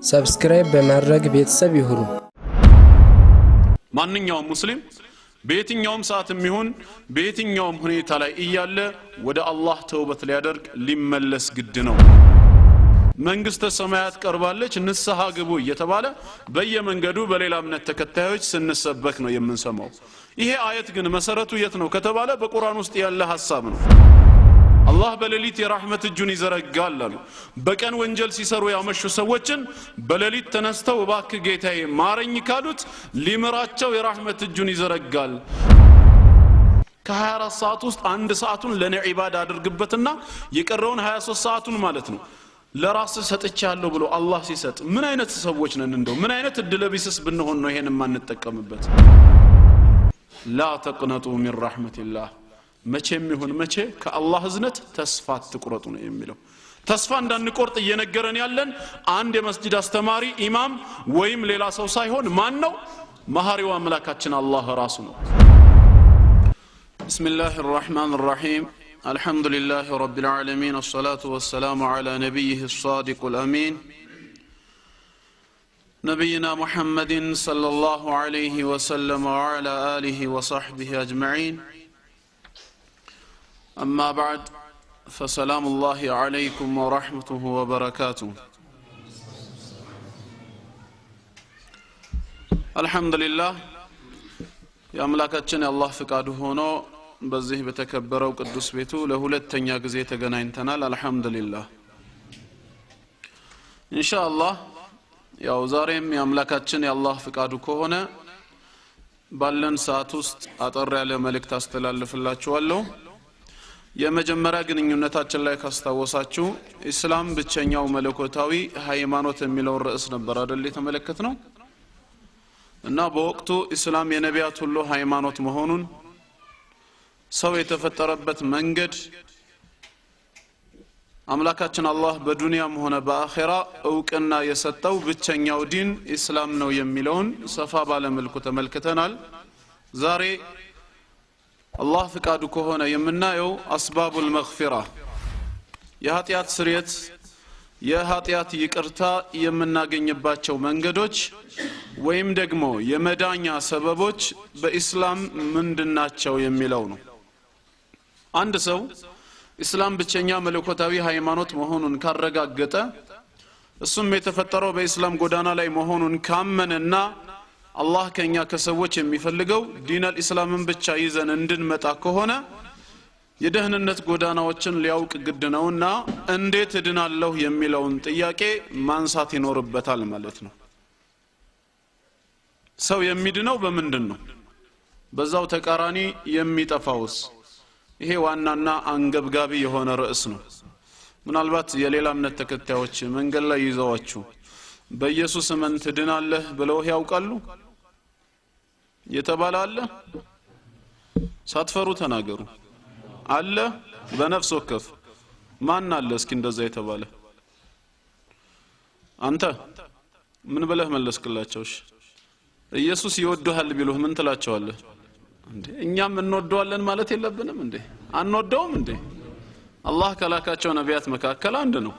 ሰብስክራይብ በማድረግ ቤተሰብ ይሁኑ። ማንኛውም ሙስሊም በየትኛውም ሰዓትም ይሁን በየትኛውም ሁኔታ ላይ እያለ ወደ አላህ ተውበት ሊያደርግ ሊመለስ ግድ ነው። መንግስተ ሰማያት ቀርባለች ንስሐ ግቡ እየተባለ በየመንገዱ በሌላ እምነት ተከታዮች ስንሰበክ ነው የምንሰማው። ይሄ አየት ግን መሰረቱ የት ነው ከተባለ በቁርአን ውስጥ ያለ ሐሳብ ነው። አላህ በሌሊት የራህመት እጁን ይዘረጋል አሉ። በቀን ወንጀል ሲሰሩ ያመሹ ሰዎችን በሌሊት ተነስተው እባክህ ጌታዬ ማረኝ ካሉት ሊምራቸው የራህመት እጁን ይዘረጋል። ከ24 ሰዓት ውስጥ አንድ ሰዓቱን ለኔ ዒባዳ አድርግበትና የቀረውን 23 ሰዓቱን ማለት ነው ለራስ ሰጥቻለሁ ብሎ አላህ ሲሰጥ ምን አይነት ሰዎች ነን? እንደው ምን አይነት እድለቢስስ ብንሆን ነው ይሄን ማንጠቀምበት? ላ ተቅነጡ ሚን ረህመቲላህ መቼም ይሁን መቼ ከአላህ እዝነት ተስፋ አትቁረጡ ነው የሚለው። ተስፋ እንዳንቆርጥ እየነገረን ያለን አንድ የመስጂድ አስተማሪ ኢማም ወይም ሌላ ሰው ሳይሆን ማን ነው? መሐሪው አምላካችን አላህ ራሱ ነው። ቢስሚላሂር ረህማኒር ረሂም አልሐምዱሊላሂ ረቢል ዓለሚን ወሰላቱ ወሰላሙ ዐላ ነቢይሂ ሷዲቁል አሚን ነቢይና ሙሐመድን ሰለላሁ ዐለይሂ ወሰለም ወዐላ አሊሂ ወሰሕቢሂ አጅመዒን أما بعد فسلام الله عليكم ورحمته وبركاته. الحمد لله يا أملاكاتنا الله فقاده هنا بزيه بتكبره وقدس بيته لهولت تنيا غزي تغناينتنال الحمد لله إن شاء الله يا وزاريم يا أملاكاتنا الله فقاده كهنا ባለን ሰዓት ውስጥ አጠር ያለ መልእክት አስተላልፍላችኋለሁ። የመጀመሪያ ግንኙነታችን ላይ ካስታወሳችሁ እስላም ብቸኛው መለኮታዊ ሃይማኖት የሚለው ርዕስ ነበር አይደል የተመለከትነው። እና በወቅቱ እስላም የነቢያት ሁሉ ሃይማኖት መሆኑን ሰው የተፈጠረበት መንገድ አምላካችን አላህ በዱንያም ሆነ በአኺራ እውቅና የሰጠው ብቸኛው ዲን እስላም ነው የሚለውን ሰፋ ባለ መልኩ ተመልክተናል። ዛሬ الله فقادو كهونا يمنايو أسباب المغفرة የኃጢአት ስርየት የኃጢአት ይቅርታ የምናገኝባቸው መንገዶች ወይም ደግሞ የመዳኛ ሰበቦች በእስላም ምንድናቸው የሚለው ነው። አንድ ሰው እስላም ብቸኛ መለኮታዊ ሃይማኖት መሆኑን ካረጋገጠ እሱም የተፈጠረው በእስላም ጎዳና ላይ መሆኑን ካመነና አላህ ከኛ ከሰዎች የሚፈልገው ዲን አልእስላምን ብቻ ይዘን እንድንመጣ ከሆነ የደህንነት ጎዳናዎችን ሊያውቅ ግድ ነውና እንዴት እድናለሁ የሚለውን ጥያቄ ማንሳት ይኖርበታል ማለት ነው። ሰው የሚድነው በምንድነው? በዛው ተቃራኒ የሚጠፋውስ? ይሄ ዋናና አንገብጋቢ የሆነ ርዕስ ነው። ምናልባት የሌላ እምነት ተከታዮች መንገድ ላይ ይዘዋችሁ በኢየሱስ እመን ትድናለህ ብለው ያውቃሉ? የተባለ አለ? ሳትፈሩ ተናገሩ። አለ? በነፍስ ወከፍ ማን አለ እስኪ እንደዛ የተባለ? አንተ ምን ብለህ መለስክላቸውሽ? ኢየሱስ ይወደዋል ቢሉህ ምን ትላቸዋለህ? እንዴ እኛም እንወደዋለን ማለት የለብንም እንዴ? አንወደውም እንዴ? አላህ ከላካቸው ነቢያት መካከል አንድ ነው።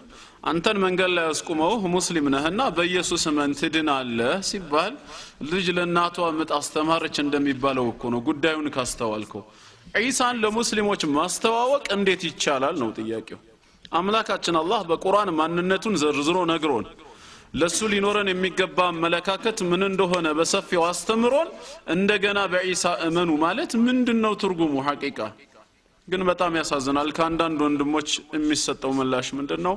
አንተን መንገድ ላይ አስቁመው ሙስሊም ነህና በኢየሱስ እመን ትድናለህ ሲባል ልጅ ለእናቷ ምጥ አስተማረች እንደሚባለው እኮ ነው ጉዳዩን ካስተዋልከው። ዒሳን ለሙስሊሞች ማስተዋወቅ እንዴት ይቻላል ነው ጥያቄው። አምላካችን አላህ በቁርአን ማንነቱን ዘርዝሮ ነግሮን ለሱ ሊኖረን የሚገባ አመለካከት ምን እንደሆነ በሰፊው አስተምሮን እንደገና በዒሳ እመኑ ማለት ምንድነው ትርጉሙ? ሐቂቃ ግን በጣም ያሳዝናል። ከአንዳንድ ወንድሞች የሚሰጠው ምላሽ ምንድነው?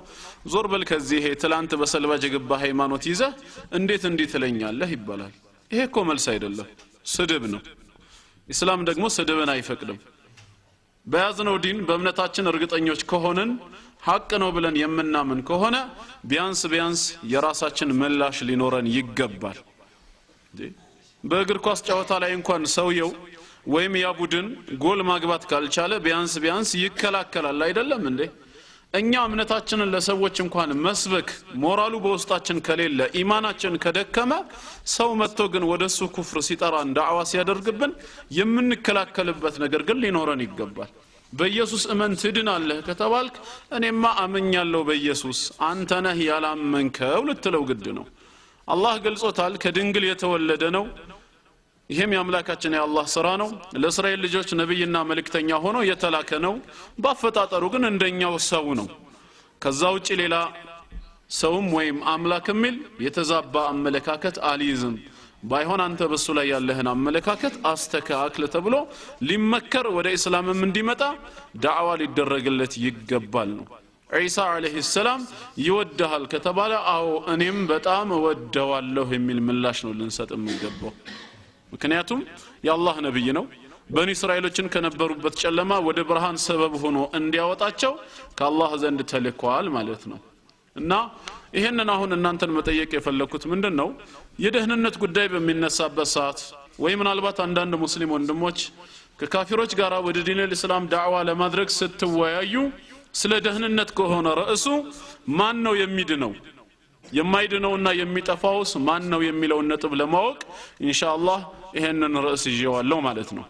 ዞር በል ከዚህ ትላንት በሰልባጅ የገባ ሃይማኖት ይዘህ እንዴት ትለኛለህ ይባላል። ይሄ እኮ መልስ አይደለም፣ ስድብ ነው። እስላም ደግሞ ስድብን አይፈቅድም። በያዝነው ዲን በእምነታችን እርግጠኞች ከሆነን ሐቅ ነው ብለን የምናምን ከሆነ ቢያንስ የራሳችን ምላሽ ሊኖረን ይገባል። በእግር ኳስ ጨዋታ ላይ እንኳን ሰውየው ወይም ያ ቡድን ጎል ማግባት ካልቻለ ቢያንስ ይከላከላል አይደለም እንዴ? እኛ እምነታችንን ለሰዎች እንኳን መስበክ ሞራሉ በውስጣችን ከሌለ ኢማናችን ከደከመ ሰው መጥቶ ግን ወደሱ ኩፍር ሲጠራን ዳዕዋ ሲያደርግብን የምንከላከልበት ነገር ግን ሊኖረን ይገባል። በኢየሱስ እመን ትድናለህ ከተባልክ እኔማ አመኛለሁ በኢየሱስ አንተ ነህ ያላመንከው ልትለው ግድ ነው። አላህ ገልጾታል ከድንግል የተወለደ ነው ይሄም ያምላካችን የአላህ ሥራ ነው ለእስራኤል ልጆች ነብይና መልእክተኛ ሆኖ የተላከ ነው በአፈጣጠሩ ግን እንደኛው ሰው ነው ከዛ ውጪ ሌላ ሰውም ወይም አምላክ የሚል የተዛባ አመለካከት አልይዝም ባይሆን አንተ በሱ ላይ ያለህን አመለካከት አስተካክለ ተብሎ ሊመከር ወደ እስላምም እንዲመጣ ዳዕዋ ሊደረግለት ይገባል ነው ኢሳ አለይሂ ሰላም ይወደሃል ከተባለ አዎ እኔም በጣም ወደዋለሁ የሚል ምላሽ ነው ልንሰጥ የምንገባው ምክንያቱም የአላህ ነብይ ነው በኒ እስራኤሎችን ከነበሩበት ጨለማ ወደ ብርሃን ሰበብ ሆኖ እንዲያወጣቸው ከአላህ ዘንድ ተልኳል ማለት ነው እና ይሄንን አሁን እናንተን መጠየቅ የፈለኩት ምንድነው የደህንነት ጉዳይ በሚነሳበት ሰዓት ወይ ምናልባት አንዳንድ ሙስሊም ወንድሞች ከካፊሮች ጋር ወደ ዲን الاسلام ዳዕዋ ለማድረግ ስትወያዩ ስለ ደህንነት ከሆነ ርዕሱ ማን ነው የሚድነው የማይድነውና የሚጠፋውስ ማን ነው የሚለው ነጥብ ለማወቅ ኢንሻአላህ ይሄንን ርዕስ ይዤዋለሁ ማለት ነው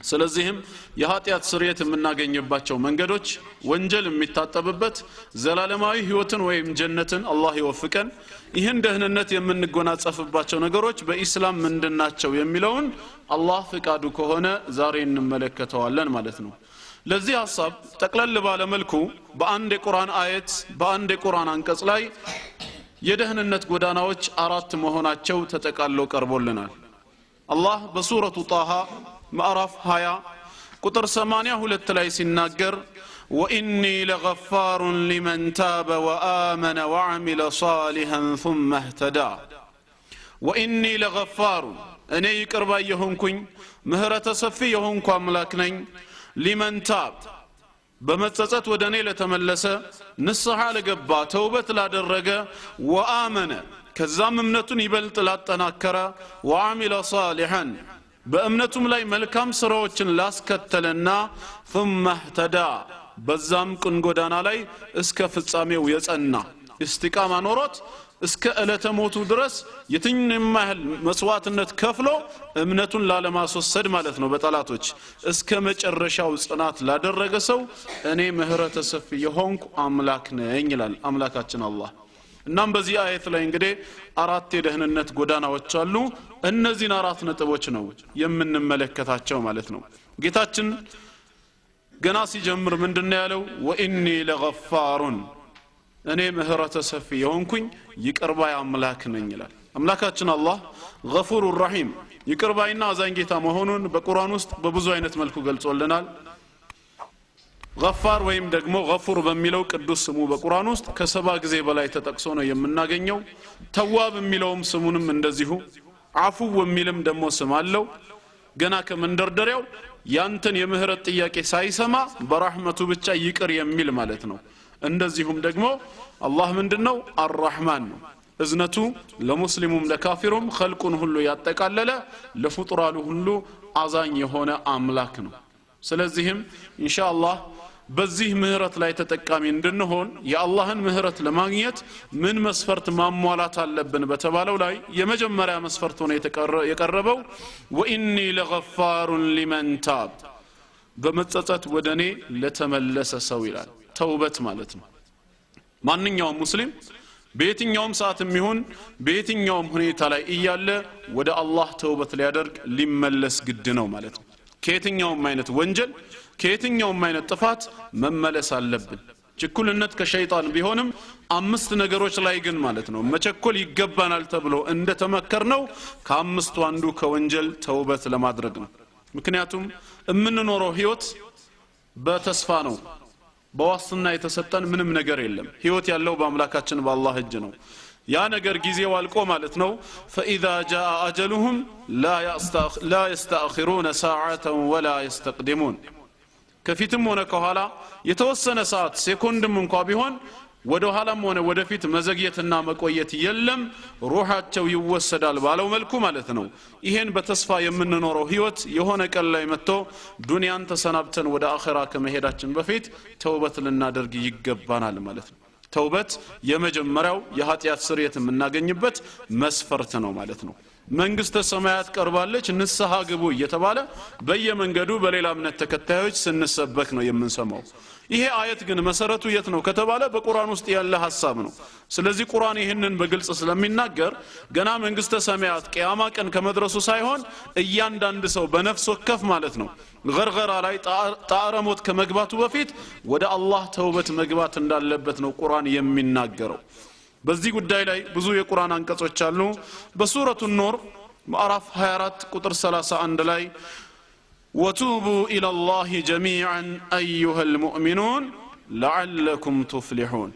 ስለዚህም የኃጢአት ስርየት የምናገኝባቸው መንገዶች ወንጀል የሚታጠብበት ዘላለማዊ ህይወትን ወይም ጀነትን አላህ ይወፍቀን ይህን ደህንነት የምንጎናጸፍባቸው ነገሮች በእስላም ምንድናቸው የሚለውን አላህ ፍቃዱ ከሆነ ዛሬ እንመለከተዋለን ማለት ነው ለዚህ ሐሳብ ጠቅለል ባለ መልኩ በአንድ የቁርአን አየት በአንድ የቁርአን አንቀጽ ላይ የደህንነት ጎዳናዎች አራት መሆናቸው ተጠቃሎ ቀርቦልናል አላህ በሱረቱ ጣሃ ምዕራፍ 20 ቁጥር 82 ላይ ሲናገር وإني لغفار لمن تاب وآمن وعمل صالحا ثم اهتدى وإني لغفار أنا يقربا يهونكኝ ምህረተ ሰፊ የሆንኩ አምላክ ነኝ لمن تاب በመጸጸት ወደኔ ለተመለሰ ንስሐ ለገባ ተውበት ላደረገ وآمن ከዛም እምነቱን ይበልጥ ላጠናከረ وعمل صالحا በእምነቱም ላይ መልካም ስራዎችን ላስከተለና ثم اهتدى በዛም ቅን ጎዳና ላይ እስከ ፍጻሜው የጸና እስቲቃማ ኖሮት እስከ ዕለተ ሞቱ ድረስ የትኛውም ያህል መስዋዕትነት ከፍሎ እምነቱን ላለማስወሰድ ማለት ነው በጠላቶች እስከ መጨረሻው ጽናት ላደረገ ሰው እኔ ምህረተ ሰፊ የሆንኩ አምላክ ነኝ ይላል አምላካችን አላህ እናም በዚህ አየት ላይ እንግዲህ አራት የደህንነት ጎዳናዎች አሉ እነዚህን አራት ነጥቦች ነው የምንመለከታቸው ማለት ነው ጌታችን ገና ሲጀምር ምንድነው ያለው ወኢኒ ለገፋሩን እኔ ምህረተ ሰፊ የሆንኩኝ ይቅርባይ አምላክ ነኝ ይላል አምላካችን አላህ ገፉሩ ረሂም ይቅርባይና አዛኝ ጌታ መሆኑን በቁርአን ውስጥ በብዙ አይነት መልኩ ገልጾልናል ገፋር ወይም ደግሞ ገፉር በሚለው ቅዱስ ስሙ በቁርአን ውስጥ ከ7 ጊዜ በላይ ተጠቅሶ ነው የምናገኘው ተዋብ የሚለውም ስሙንም እንደዚሁ አፉ ወሚልም ደግሞ ስም አለው ገና ከመንደርደሪያው ያንተን የምህረት ጥያቄ ሳይሰማ በረህመቱ ብቻ ይቅር የሚል ማለት ነው እንደዚሁም ደግሞ አላህ ምንድነው አርራህማን ነው እዝነቱ ለሙስሊሙም ለካፊሩም ኸልቁን ሁሉ ያጠቃለለ ለፍጡራሉ ሁሉ አዛኝ የሆነ አምላክ ነው ስለዚህም ኢንሻአላህ በዚህ ምህረት ላይ ተጠቃሚ እንድንሆን የአላህን ምህረት ለማግኘት ምን መስፈርት ማሟላት አለብን በተባለው ላይ የመጀመሪያ መስፈርት ሆነ የቀረበው ወኢኒ ለገፋሩን ሊመን ታብ በመጸጸት ወደኔ ለተመለሰ ሰው ይላል ተውበት ማለት ነው ማንኛውም ሙስሊም በየትኛውም ሰዓትም ይሁን በየትኛውም ሁኔታ ላይ እያለ ወደ አላህ ተውበት ሊያደርግ ሊመለስ ግድ ነው ማለት ነው ከየትኛውም አይነት ወንጀል ከየትኛውም አይነት ጥፋት መመለስ አለብን ችኩልነት ከሸይጣን ቢሆንም 5 ነገሮች ላይ ግን ማለት ነው መቸኮል ይገባናል ተብሎ እንደተመከርነው ከአምስቱ አንዱ ከወንጀል ተውበት ለማድረግ ነው ምክንያቱም እምንኖረው ህይወት በተስፋ ነው በዋስትና የተሰጠን ምንም ነገር የለም ህይወት ያለው በአምላካችን በአላህ እጅ ነው ያ ነገር ጊዜው አልቆ ማለት ነው فاذا جاء اجلهم لا يستاخرون ساعه ولا يستقدمون ከፊትም ሆነ ከኋላ የተወሰነ ሰዓት ሴኮንድም እንኳን ቢሆን ወደ ኋላም ሆነ ወደፊት መዘግየትና መቆየት የለም ሩሃቸው ይወሰዳል ባለው መልኩ ማለት ነው ይሄን በተስፋ የምንኖረው ህይወት የሆነ ቀን ላይ መጥቶ ዱንያን ተሰናብተን ወደ አኺራ ከመሄዳችን በፊት ተውበት ልናደርግ ይገባናል ማለት ነው ተውበት የመጀመሪያው የኃጢአት ስርየት የምናገኝበት መስፈርት ነው ማለት ነው መንግስተ ሰማያት ቀርባለች ንስሐ ግቡ እየተባለ በየመንገዱ በሌላ እምነት ተከታዮች ስንሰበክ ነው የምንሰማው ይሄ አየት ግን መሰረቱ የት ነው ከተባለ በቁርአን ውስጥ ያለ ሐሳብ ነው ስለዚህ ቁርአን ይሄንን በግልጽ ስለሚናገር ገና መንግስተ ሰማያት ቂያማ ቀን ከመድረሱ ሳይሆን እያንዳንዱ ሰው በነፍስ ወከፍ ማለት ነው ገርገራ ላይ ጣረሞት ከመግባቱ በፊት ወደ አላህ ተውበት መግባት እንዳለበት ነው ቁርአን የሚናገረው በዚህ ጉዳይ ላይ ብዙ የቁርአን አንቀጾች አሉ በሱረቱ ኑር ምዕራፍ 24 ቁጥር 31 ላይ وتوبوا إلى الله جميعا أيها المؤمنون لعلكم تفلحون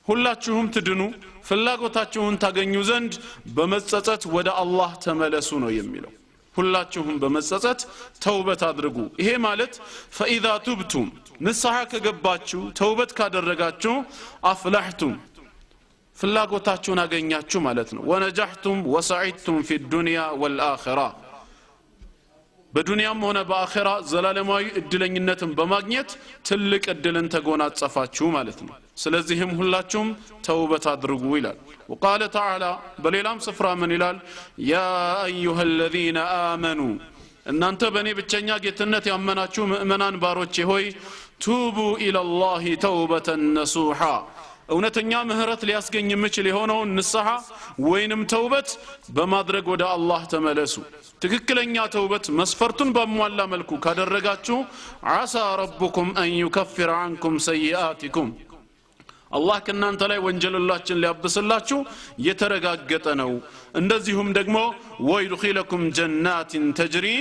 ሁላችሁም ትድኑ ፍላጎታችሁን ታገኙ ዘንድ በመጸጸት ወደ አላህ ተመለሱ ነው የሚለው ሁላችሁም በመጸጸት ተውበት አድርጉ ይሄ ማለት فإذا تبتم ንስሐ ከገባችሁ ተውበት ካደረጋችሁ አፍላህቱም ፍላጎታችሁን አገኛችሁ ማለት ነው ወነጃህቱም ወሰዒድቱም في الدنيا والآخرة በዱንያም ሆነ በአኺራ ዘላለማዊ እድለኝነትን በማግኘት ትልቅ እድልን ተጎናጸፋችሁ ማለት ነው ስለዚህም ሁላችሁም ተውበት አድርጉ ይላል وقال تعالى በሌላም ስፍራ ምን ይላል يا ايها الذين آمنوا እናንተ በእኔ ብቸኛ ጌትነት ያመናችሁ ምእመናን ባሮቼ ሆይ توبوا الى الله توبة نصوحا እውነተኛ ምህረት ሊያስገኝ የሚችል የሆነው ንስሐ ወይንም ተውበት በማድረግ ወደ አላህ ተመለሱ ትክክለኛ ተውበት መስፈርቱን በመሟላ መልኩ ካደረጋችሁ عسى ربكم ان يكفر عنكم سيئاتكم አላህ ከናንተ ላይ ወንጀላችን ሊያብስላችሁ የተረጋገጠ ነው እንደዚሁም ደግሞ ويدخلكم جنات تجري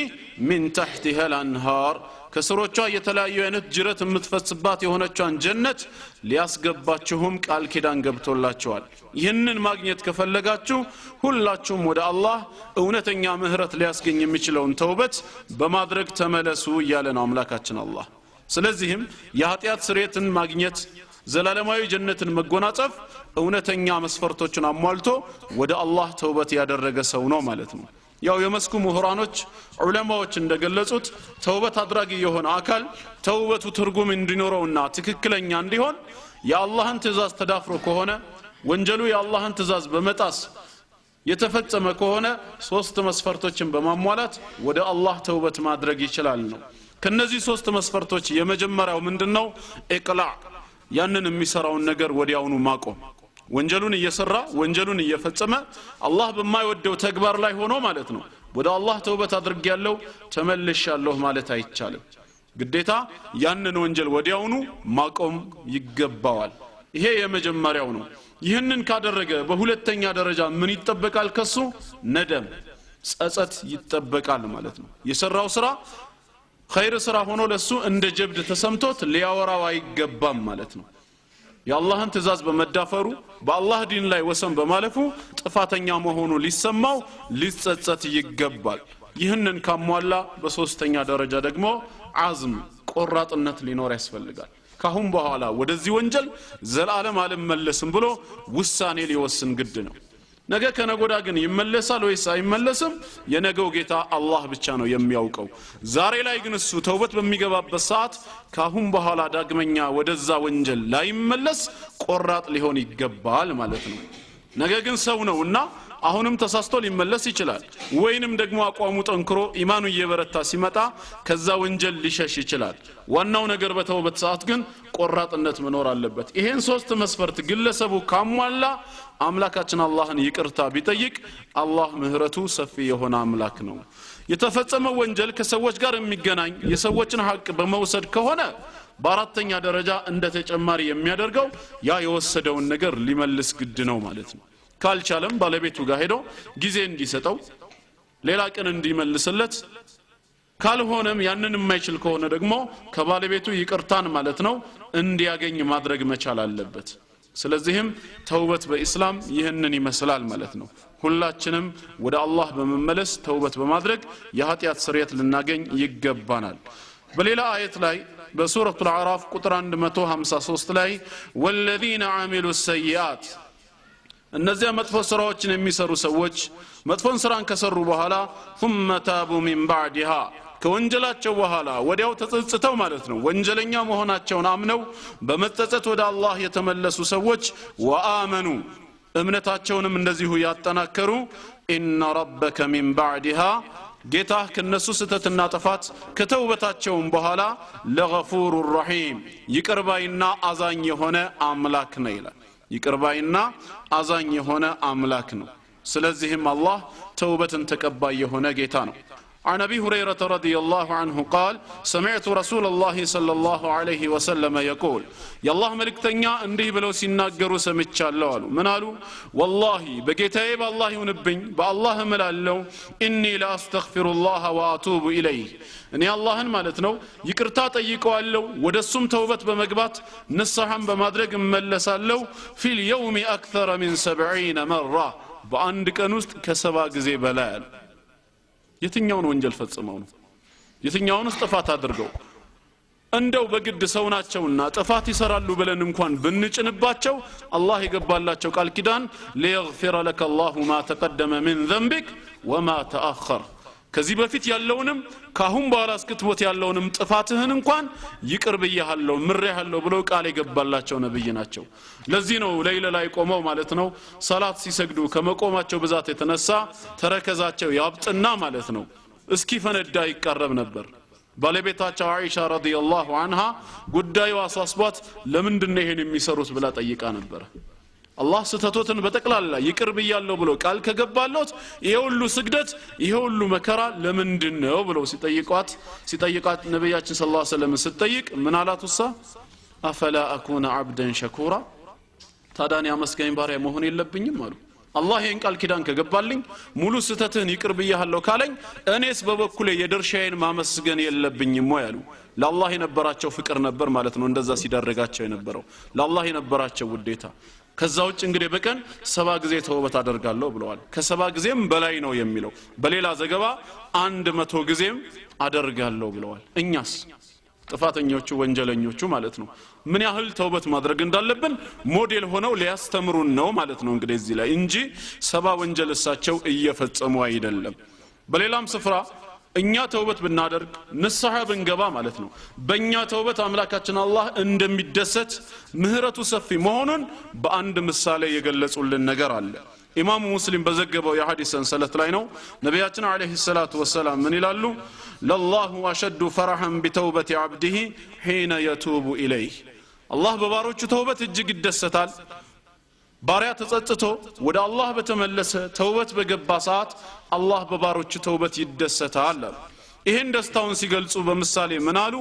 من تحتها الانهار ከስሮቿ የተለያዩ አይነት ጅረት የምትፈስባት የሆነቿን ጀነት ሊያስገባችሁም ቃል ኪዳን ገብቶላችኋል ይህንን ማግኘት ከፈለጋችሁ ሁላችሁም ወደ አላህ እውነተኛ ምህረት ሊያስገኝ የሚችለውን ተውበት በማድረግ ተመለሱ እያለ ነው አምላካችን አላህ ስለዚህም የኃጢአት ስርየትን ማግኘት ዘላለማዊ ጀነትን መጎናጸፍ እውነተኛ መስፈርቶችን አሟልቶ ወደ አላህ ተውበት ያደረገ ሰው ነው ማለት ነው ያው የመስኩ ምሁራኖች ዑለማዎች እንደገለጹት ተውበት አድራጊ የሆነ አካል ተውበቱ ትርጉም እንዲኖረውና ትክክለኛ እንዲሆን የአላህን ትእዛዝ ተዳፍሮ ከሆነ ወንጀሉ የአላህን ትእዛዝ በመጣስ የተፈጸመ ከሆነ ሶስት መስፈርቶችን በማሟላት ወደ አላህ ተውበት ማድረግ ይችላል ነው ከነዚህ ሶስት መስፈርቶች የመጀመሪያው ምንድነው ኢቅላዕ ያንን የሚሰራውን ነገር ወዲያውኑ ማቆም ወንጀሉን እየሰራ ወንጀሉን እየፈጸመ አላህ በማይወደው ተግባር ላይ ሆኖ ማለት ነው ወደ አላህ ተውበት አድርጌያለሁ ተመልሻለሁ ማለት አይቻልም ግዴታ ያንን ወንጀል ወዲያውኑ ማቆም ይገባዋል ይሄ የመጀመሪያው ነው ይህንን ካደረገ በሁለተኛ ደረጃ ምን ይጠበቃል ከሱ ነደም ጸጸት ይጠበቃል ማለት ነው የሰራው ስራ ኸይር ስራ ሆኖ ለሱ እንደ ጀብድ ተሰምቶት ሊያወራው አይገባም ማለት ነው የአላህን ትእዛዝ በመዳፈሩ በአላህ ዲን ላይ ወሰን በማለፉ ጥፋተኛ መሆኑ ሊሰማው ሊጸጸት ይገባል ይህንን ካሟላ በሶስተኛ ደረጃ ደግሞ አዝም ቆራጥነት ሊኖር ያስፈልጋል ካሁን በኋላ ወደዚህ ወንጀል ዘላለም አልመለስም ብሎ ውሳኔ ሊወስን ግድ ነው ነገ ከነጎዳ ግን ይመለሳል ወይስ አይመለስም የነገው ጌታ አላህ ብቻ ነው የሚያውቀው ዛሬ ላይ ግን እሱ ተውበት በሚገባበት ሰዓት ካሁን በኋላ ዳግመኛ ወደዛ ወንጀል ላይ መለስ ቆራጥ ሊሆን ይገባል ማለት ነው ነገ ግን ሰው ነውና አሁንም ተሳስቶ ሊመለስ ይችላል ወይንም ደግሞ አቋሙ ጠንክሮ ኢማኑ እየበረታ ሲመጣ ከዛ ወንጀል ሊሸሽ ይችላል ዋናው ነገር በተውበት ሰዓት ግን ቆራጥነት መኖር አለበት ይሄን ሶስት መስፈርት ግለሰቡ ካሟላ አምላካችን አላህን ይቅርታ ቢጠይቅ አላህ ምህረቱ ሰፊ የሆነ አምላክ ነው የተፈጸመው ወንጀል ከሰዎች ጋር የሚገናኝ የሰዎችን ሐቅ በመውሰድ ከሆነ በአራተኛ ደረጃ እንደ ተጨማሪ የሚያደርገው ያ የወሰደውን ነገር ሊመልስ ግድ ነው ማለት ነው ካልቻለም ባለቤቱ ጋር ሄዶ ጊዜ እንዲሰጠው ሌላ ቀን እንዲመልስለት ካልሆነም ያንን የማይችል ከሆነ ደግሞ ከባለቤቱ ይቅርታን ማለት ነው እንዲያገኝ ማድረግ መቻል አለበት ስለዚህም ተውበት በእስላም ይህንን ይመስላል ማለት ነው ሁላችንም ወደ አላህ በመመለስ ተውበት በማድረግ የኃጢአት ስርየት ልናገኝ ይገባናል በሌላ አየት ላይ በሱረቱ አልአዕራፍ ቁጥር 153 ላይ ወለዚነ አሚሉ ሰይአት እነዚያ መጥፎ ስራዎችን የሚሰሩ ሰዎች መጥፎን ስራን ከሰሩ በኋላ ثم تابوا من بعدها ከወንጀላቸው በኋላ ወዲያው ተጸጽተው ማለት ነው ወንጀለኛ መሆናቸውን አምነው በመጸጸት ወደ አላህ የተመለሱ ሰዎች ወአመኑ እምነታቸውንም እንደዚሁ ያጠናከሩ ኢነ ረበከ ሚን ባዕድሃ ጌታህ ከነሱ ስተትና ጥፋት ከተውበታቸውም በኋላ ለገፉር ረሂም ይቅርባይና አዛኝ የሆነ አምላክ ነው ይላል ይቅርባይና አዛኝ የሆነ አምላክ ነው ስለዚህም አላህ ተውበትን ተቀባይ የሆነ ጌታ ነው عن أبي هريرة رضي الله عنه قال سمعت رسول الله صلى الله عليه وسلم يقول يا الله ملك تنيا انديه بلو سيناغرو سمچالو قالوا من قالوا والله بجيتاي بالله ينبኝ بالله ملالو اني لا استغفر الله واتوب اليه እኔ አላህን ማለት ነው ይቅርታ ጠይቀዋለሁ ወደሱም ተውበት በመግባት ንስሐን በማድረግ እመለሳለሁ ፊል የውም አክثر من 70 مرة በአንድ ቀን ውስጥ ከ70 ጊዜ በላይ የትኛውን ወንጀል ፈጽመው ነው የትኛውን ጥፋት አድርገው እንደው በግድ ሰው ናቸውና ጥፋት ይሰራሉ ብለን እንኳን ብንጭንባቸው አላህ ይገባላቸው ቃል ኪዳን ليغفر لك الله ما تقدم من ذنبك وما تأخر ከዚህ በፊት ያለውንም ካሁን በኋላ እስክትሞት ያለውንም ጥፋትህን እንኳን ይቅር ብያለሁ ምሬሃለሁ ብለው ቃል ይገባላቸው ነብይ ናቸው ለዚህ ነው ለይለ ላይ ቆመው ማለት ነው ሰላት ሲሰግዱ ከመቆማቸው ብዛት የተነሳ ተረከዛቸው ያብጥና ማለት ነው እስኪ ፈነዳ ይቀርብ ነበር ባለቤታቸው አይሻ ረዲየላሁ ዐንሃ ጉዳዩ አሳስቧት ለምንድነው ይሄን የሚሰሩት ብላ ጠይቃ ነበር አላህ ስተቶትን በተቀላላ ይቅር ብያለሁ ብሎ ቃል ከገባለት ይሄውሉ ስግደት ይሄውሉ መከራ ለምንድነው ብለው ሲጠይቋት ነብያችን ሰለላሁ ዐለይሂ ወሰለም ሲጠይቅ ምን አላቱሳ አፈላ አኩነ አብደን ሸኩራ ታዳን ያመስገኝ ባሪያ መሆን የለብኝም አሉ አላህ ይሄን ቃል ኪዳን ከገባልኝ ሙሉ ስተትህን ይቅር ብያለሁ ካለኝ እኔስ በበኩሌ የድርሻዬን ማመስገን የለብኝም ወይ አሉ ለአላህ የነበራቸው ፍቅር ነበር ማለት ነው እንደዛ ሲደረጋቸው የነበረው ለአላህ የነበራቸው ውዴታ ከዛው እንግዲህ በቀን 70 ጊዜ ተውበት አደርጋለሁ ብለዋል ከ70 ጊዜም በላይ ነው የሚለው በሌላ ዘገባ 100 ጊዜም አደርጋለሁ ብለዋል እኛስ ጥፋተኞቹ ወንጀለኞቹ ማለት ነው ምን ያህል ተውበት ማድረግ እንዳለብን ሞዴል ሆነው ሊያስተምሩን ነው ማለት ነው እንግዲህ እዚህ ላይ እንጂ 70 ወንጀል እሳቸው እየፈጸሙ አይደለም በሌላም ስፍራ እኛ ተውበት ብናደርግ ንስሐ ብንገባ ማለት ነው በእኛ ተውበት አምላካችን አላህ እንደሚደሰት ምህረቱ ሰፊ መሆኑን በአንድ ምሳሌ የገለጹልን ነገር አለ ኢማሙ ሙስሊም በዘገበው የሐዲስ ሰንሰለት ላይ ነው ነብያችን አለይሂ ሰላቱ ወሰለም ምን ይላሉ ለላሁ አሸዱ ፈረሐን ቢተውበት عبده حين يتوب اليه አላህ በባሮቹ ተውበት እጅግ ይደሰታል ባሪያ ተጸጽቶ ወደ አላህ በተመለሰ ተውበት በገባ ሰዓት አላህ በባሮቹ ተውበት ይደሰታል ይሄን ደስታውን ሲገልጹ በምሳሌ ምናሉ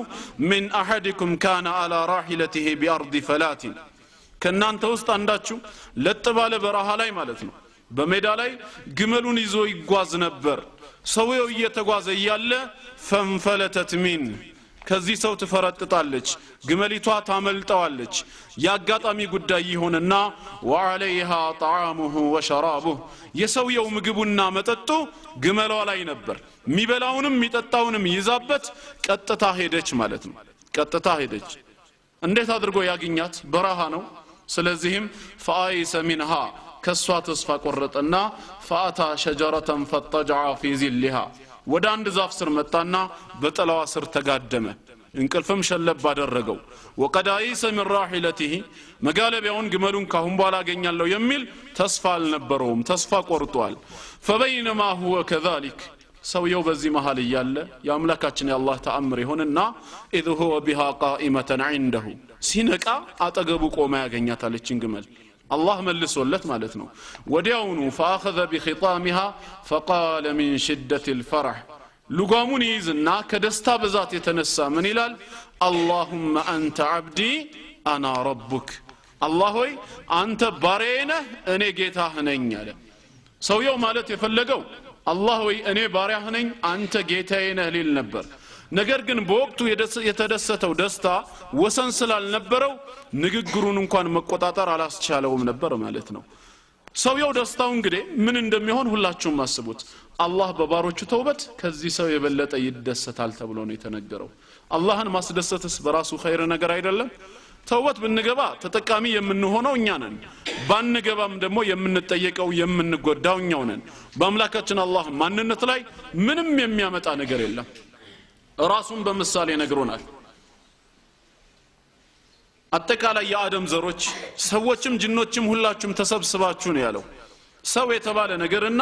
من احدكم كان على راحلته بارض فلات ከናንተ ውስጥ አንዳችሁ ለጥባለ በረሃ ላይ ማለት ነው በሜዳ ላይ ግመሉን ይዞ ይጓዝ ነበር ሰውየው እየተጓዘ ያለ ፈንፈለተት ሚን ከዚህ ሰው ተፈረጥጣለች ግመሊቷ ታመልጣዋለች ያጋጣሚ ጉዳይ ይሆንና وعليها طعامه وشرابه የሰውየው ምግቡና መጠጡ ግመሏ ላይ ነበር ሚበላውንም ሚጠጣውንም ይዛበት ቀጥታ ሄደች ማለት ነው ቀጥታ ሄደች እንዴት አድርጎ ያገኛት በረሃ ነው ስለዚህም فايس منها ከሷ ተስፋ ቆረጠና فاتى شجره فاضطجع في ظلها ወደ አንድ ዛፍ ስር መጣና በጥላዋ ስር ተጋደመ እንቅልፍም ሸለብ አደረገው وقد ايس من راحلته መጋለቢያውን ግመሉን ካሁን በኋላ አገኛለሁ የሚል ተስፋ አልነበረውም ተስፋ ቆርጧል فبينما هو كذلك ሰውየው በዚህ መሃል ያለ ያምላካችን ያላህ ተአምር ይሆንና اذ هو بها قائمه عنده ሲነቃ አጠገቡ ቆማ ያገኛታለችን ግመል الله ملسولت ማለት ነው ወዲያውኑ فاخذ بخطامها فقال من شده الفرح لغامون ይዝና ከደስታ ብዛት የተነሳ ምን ይላል اللهم انت عبدي انا ربك الله ሆይ አንተ ባሪያዬ ነህ እኔ ጌታህ ነኝ አለ ሰውየው ማለት የፈለገው الله ሆይ እኔ ባሪያህ ነኝ አንተ ጌታዬ ነህ ሊል ነበር ነገር ግን በወቅቱ የተደሰተው ደስታ ወሰን ስላልነበረው ንግግሩን እንኳን መቆጣጠር አላስቻለውም ነበር ማለት ነው ሰውየው ደስታው እንግዲህ ምን እንደሚሆን ሁላችሁም አስቡት አላህ በባሮቹ ተውበት ከዚህ ሰው የበለጠ ይደሰታል ተብሎ ነው የተነገረው አላህን ማስደሰትስ በራሱ ኸይር ነገር አይደለም ተውበት ብንገባ ተጠቃሚ የምንሆነው እኛ ነን ባንገባም ደግሞ የምንጠየቀው የምንጎዳው እኛው ነን በአምላካችን አላህ ማንነት ላይ ምንም የሚያመጣ ነገር የለም ራሱን በምሳሌ ነግሮናል አጠቃላይ የአደም ዘሮች ሰዎችም ጅኖችም ሁላችሁም ተሰብስባችሁ ነው ያለው ሰው የተባለ ነገርና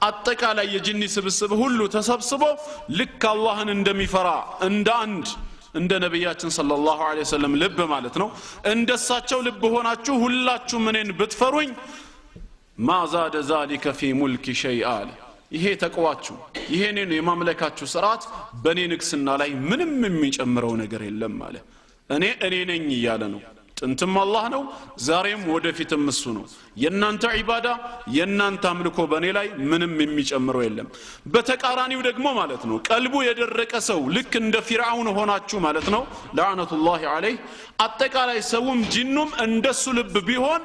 አጠቃላይ የጅኒ ስብስብ ሁሉ ተሰብስቦ ልክ አላህን እንደሚፈራ እንደ አንድ እንደ ነብያችን ሰለላሁ ዐለይሂ ወሰለም ልብ ማለት ነው እንደሳቸው ልብ ሆናችሁ ሁላችሁም እኔን ብትፈሩኝ ማዛደ ዛሊከ ፊ ሙልኪ ሸይአ ይሄ ተቅዋችሁ ይሄንን የማምለካችሁ ሥርዓት በኔ ንግስና ላይ ምንም የሚጨምረው ነገር የለም ማለት እኔ ነኝ ይያለ ነው ጥንትም አላህ ነው ዛሬም ወደፊትም እሱ ነው የናንተ ዒባዳ የናንተ አምልኮ በኔ ላይ ምንም የሚጨምረው የለም በተቃራኒው ደግሞ ማለት ነው ቀልቡ የደረቀ ሰው ልክ እንደ ፊርዓውን ሆናችሁ ማለት ነው ለዓነቱላሂ ዐለይሂ አጠቃላይ ሰውም ጂኑም እንደሱ ልብ ቢሆን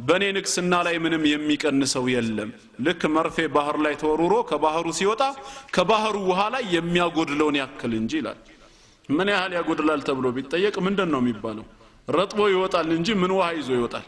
በኔ ንግስና ላይ ምንም የሚቀንሰው የለም ልክ መርፌ ባህር ላይ ተወርውሮ ከባህሩ ሲወጣ ከባህሩ ውሃ ላይ የሚያጎድለውን ያክል እንጂ ይላል ምን ያህል ያጎድላል ተብሎ ቢጠየቅ ምንድነው የሚባለው ረጥቦ ይወጣል እንጂ ምን ውሃ ይዞ ይወጣል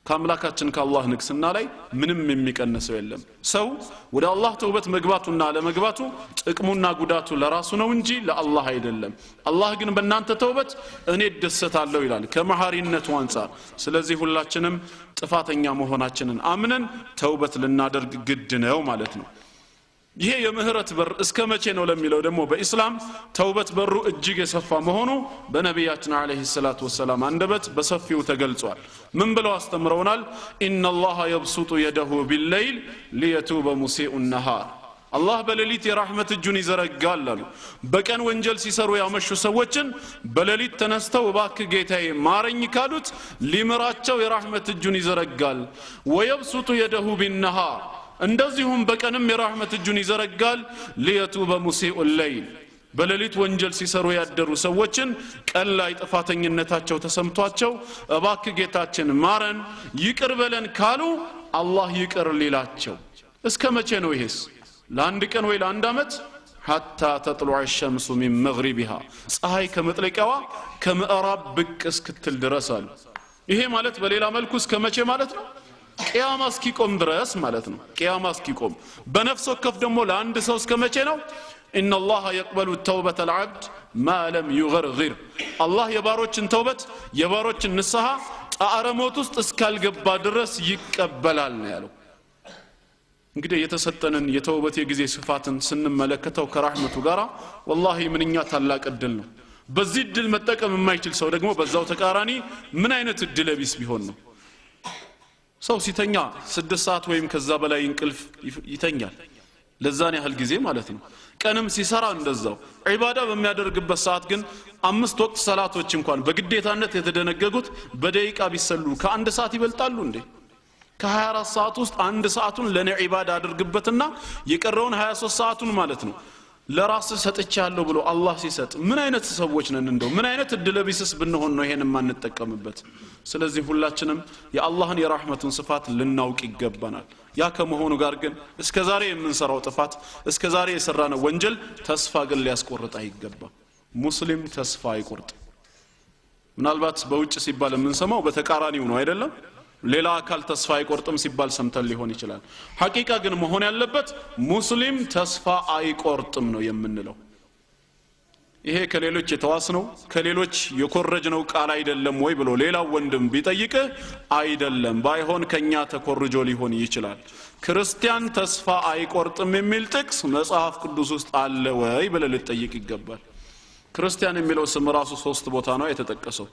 ከአምላካችን ከአላህ ንግስና ላይ ምንም የሚቀንሰው የለም ሰው ወደ አላህ ተውበት መግባቱና ለመግባቱ ጥቅሙና ጉዳቱ ለራሱ ነው እንጂ ለአላህ አይደለም አላህ ግን በእናንተ ተውበት እኔ ደሰታለሁ ይላል ከመሐሪነቱ አንፃር ስለዚህ ሁላችንም ጥፋተኛ መሆናችንን አምነን ተውበት ልናደርግ ግድ ነው ማለት ነው ይሄ የምህረት በር እስከ መቼ ነው ለሚለው ደግሞ በእስላም ተውበት በሩ እጅግ የሰፋ መሆኑ በነብያችን አለይሂ ሰላቱ ወሰለም አንደበት በሰፊው ተገልጿል ምን ብለው አስተምረውናል ኢነላህ የብሱጡ የደሁ ቢልለይል ሊየቱበ ሙሲኡ النهار አላህ በሌሊት የራህመት እጁን ይዘረጋል አሉ በቀን ወንጀል ሲሰሩ ያመሹ ሰዎችን በሌሊት ተነስተው እባክህ ጌታዬ ማረኝ ካሉት ሊምራቸው የራህመት እጁን ይዘረጋል ወየብሱጡ የደሁ ቢالنهار እንደዚሁም በቀንም የራህመት እጁን ይዘረጋል ሊየቱበ ሙሲኡ الليل በሌሊት ወንጀል ሲሰሩ ያደሩ ሰዎችን ቀን ላይ ጥፋተኝነታቸው ተሰምቷቸው እባክህ ጌታችን ማረን ይቅር በለን ካሉ አላህ ይቅር ሊላቸው እስከ መቼ ነው ይሄስ ለአንድ ቀን ወይ ለአንድ አመት حتى تطلع الشمس من مغربها ፀሐይ ከመጥለቂያዋ ከምዕራብ ብቅ እስክትል ድረሳል ይሄ ማለት በሌላ መልኩ እስከ መቼ ማለት ነው ቂያማ እስኪቆም ድረስ ማለት ነው ቂያማ እስኪቆም በነፍስ ወከፍ ደግሞ ለአንድ ሰው እስከ መቼ ነው ان الله يقبل التوبه العبد ما لم يغرغر الله የባሮችን ተውበት የባሮችን ንስሐ ጣረሞት ውስጥ እስካልገባ ድረስ ይቀበላል ነው ያለው እንግዲህ የተሰጠንን የተውበት የጊዜ ስፋትን ስንመለከተው ከራህመቱ ጋራ والله ምንኛ ታላቅ እድል ነው በዚህ እድል መጠቀም የማይችል ሰው ደግሞ በዛው ተቃራኒ ምን አይነት እድል ቢስ ቢሆን ነው ሰው ሲተኛ 6 ሰዓት ወይም ከዛ በላይ እንቅልፍ ይተኛል ለዛን ያህል ጊዜ ማለት ነው ቀንም ሲሰራ እንደዛው ዒባዳ በሚያደርግበት ሰዓት ግን 5 ወቅት ሰላቶች እንኳን በግዴታነት የተደነገጉት በደቂቃ ቢሰሉ ከአንድ ሰዓት ይበልጣሉ እንዴ ከ24 ሰዓት ውስጥ አንድ ሰዓቱን ለኔ ዒባዳ አድርግበትና የቀረውን 23 ሰዓቱን ማለት ነው ለራስ ሰጥቻለሁ ብሎ አላህ ሲሰጥ ምን አይነት ሰዎች ነን እንደው ምን አይነት እድለቢስስ ብንሆን ነው ይሄን ማንጠቀምበት ስለዚህ ሁላችንም የአላህን የራህመቱን ስፋት ልናውቅ ይገባናል ያ ከመሆኑ ጋር ግን እስከዛሬ የምንሰራው ጥፋት እስከዛሬ የሰራነው ወንጀል ተስፋ ግን ሊያስቆርጥ አይገባም ሙስሊም ተስፋ አይቆርጥ ምናልባት በውጭ ሲባል የምንሰማው በተቃራኒው ነው አይደለም ሌላ አካል ተስፋ አይቆርጥም ሲባል ሰምተን ሊሆን ይችላል ሐቂቃ ግን መሆን ያለበት ሙስሊም ተስፋ አይቆርጥም ነው የምንለው ይሄ ከሌሎች የተዋስነው ከሌሎች የኮረጅነው ቃል አይደለም ወይ ብሎ ሌላው ወንድም ቢጠይቅ አይደለም ባይሆን ከኛ ተኮርጆ ሊሆን ይችላል ክርስቲያን ተስፋ አይቆርጥም የሚል ጥቅስ መጽሐፍ ቅዱስ ውስጥ አለ ወይ ብለ ልትጠይቅ ይገባል ክርስቲያን የሚለው ስም ራሱ 3 ቦታ ነው የተጠቀሰው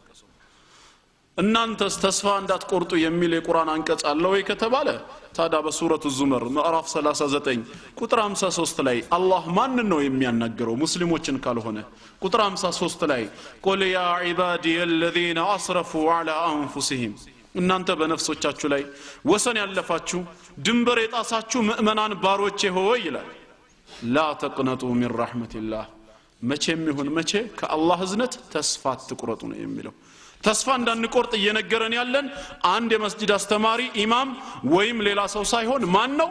እናንተስ ተስፋ እንዳትቆርጡ የሚል የቁርአን አንቀጽ አለ ወይ ከተባለ ታዲያ በሱረቱ ዙመር ምዕራፍ 39 ቁጥር 53 ላይ አላህ ማን ነው የሚያናገረው ሙስሊሞችን ካልሆነ ቁጥር 53 ላይ ቁል ያ ዒባዲ الذين اسرفوا على انفسهم እናንተ በነፍሶቻችሁ ላይ ወሰን ያለፋችሁ ድንበር የጣሳችሁ ምእመናን ባሮቼ ሆይ ይላል ላ ተቅነጡ ሚን ረሕመቲላህ መቼም ይሁን መቼ ከአላህ እዝነት ተስፋ አትቁረጡ ነው የሚለው ተስፋ እንዳንቆርጥ እየነገረን ያለን አንድ የመስጂድ አስተማሪ ኢማም ወይም ሌላ ሰው ሳይሆን ማን ነው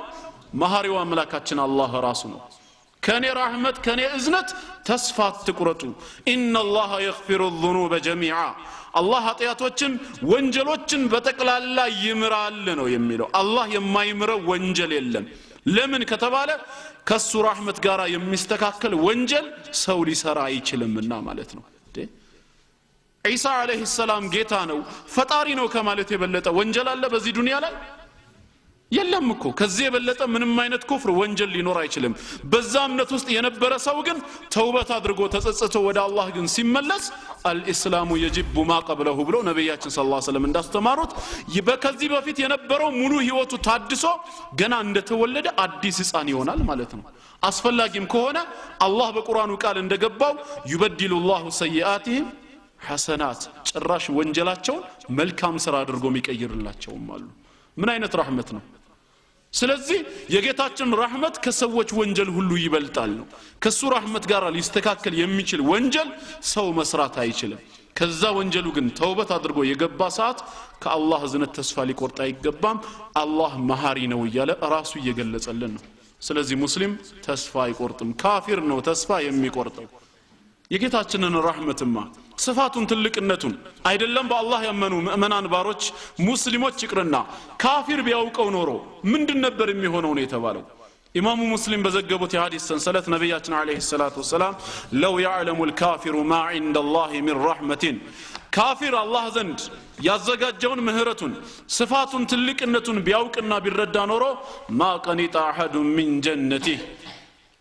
መሐሪው አምላካችን አላህ ራሱ ነው ከኔ ረህመት ከኔ እዝነት ተስፋ አትቁረጡ ኢነላህ يغفر الذنوب جميعا አላህ ኃጢያቶችን ወንጀሎችን በጠቅላላ ይምራል ነው የሚለው አላህ የማይምረው ወንጀል የለም ለምን ከተባለ ከሱ ረህመት ጋራ የሚስተካከል ወንጀል ሰው ሊሰራ አይችልምና ማለት ነው ኢሳ አለይሂ ሰላም ጌታ ነው ፈጣሪ ነው ከማለት የበለጠ ወንጀል አለ በዚህ ዱንያ ላይ የለም እኮ ከዚህ የበለጠ ምንም አይነት ኩፍር ወንጀል ሊኖር አይችልም በዛ እምነት ውስጥ የነበረ ሰው ግን ተውበት አድርጎ ተጸጽቶ ወደ አላህ ግን ሲመለስ አልኢስላሙ የጅቡ ማ ቀብለሁ ብሎ ነብያችን ሰለላሁ ዐለይሂ ወሰለም እንዳስተማሩት በከዚህ በፊት የነበረው ሙሉ ህይወቱ ታድሶ ገና እንደተወለደ አዲስ ሕፃን ይሆናል ማለት ነው አስፈላጊም ከሆነ አላህ በቁርአኑ ቃል እንደገባው ይበድሉ ላሁ ሰይአቲሂም ሐሰናት ጭራሽ ወንጀላቸውን መልካም ስራ አድርጎ የሚቀይርላቸውም አሉ ምን አይነት ረህመት ነው ስለዚህ የጌታችን ረህመት ከሰዎች ወንጀል ሁሉ ይበልጣል ነው ከሱ ረህመት ጋር ሊስተካከል የሚችል ወንጀል ሰው መስራት አይችልም ከዛ ወንጀሉ ግን ተውበት አድርጎ የገባ ሰዓት ከአላህ እዝነት ተስፋ ሊቆርጥ አይገባም አላህ መሐሪ ነው እያለ ራሱ እየገለጸልን ነው ስለዚህ ሙስሊም ተስፋ አይቆርጥም ካፊር ነው ተስፋ የሚቆርጠው የጌታችንን ረህመትማ ስፋቱን ትልቅነቱን አይደለም በአላህ ያመኑ ሙእመናን ባሮች ሙስሊሞች ይቅርና ካፊር ቢያውቀው ኖሮ ምንድን ነበር የሚሆነው ነው የተባለው ኢማሙ ሙስሊም በዘገቡት የሐዲስ ሰንሰለት ነብያችን አለይሂ ሰላቱ ወሰላም ለው يعلم الكافر ما عند الله من رحمة ካፊር አላህ ዘንድ ያዘጋጀውን ምህረቱን ስፋቱን ትልቅነቱን ቢያውቅና ቢረዳ ኖሮ ما قنط احد من جنته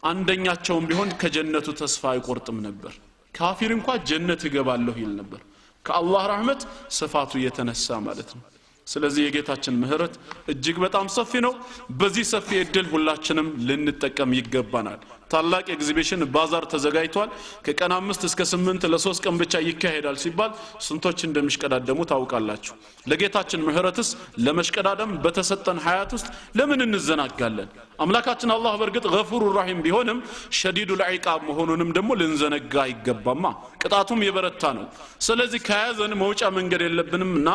አንደኛቸውም ቢሆን ከጀነቱ ተስፋ አይቆርጥም ነበር ካፊር እንኳን ጀነት ይገባለሁ ይል ነበር ከአላህ ረህመት ስፋቱ የተነሳ ማለት ነው ስለዚህ የጌታችን ምህረት እጅግ በጣም ሰፊ ነው በዚህ ሰፊ እድል ሁላችንም ልንጠቀም ይገባናል ታላቅ ኤግዚቢሽን ባዛር ተዘጋጅቷል ከቀን 5 እስከ 8 ለ3 ቀን ብቻ ይካሄዳል ሲባል ስንቶች እንደምሽቀዳደሙ ታውቃላችሁ ለጌታችን ምህረትስ ለመሽቀዳደም በተሰጠን ሐያት ውስጥ ለምን እንዘናጋለን አምላካችን አላህ በርግጥ ገፉሩ ረሂም ቢሆንም ሸዲዱል ዒቃብ መሆኑንም ደግሞ ልንዘነጋ አይገባማ ቅጣቱም የበረታ ነው ስለዚህ ከያዘን መውጫ መንገድ የለብንምና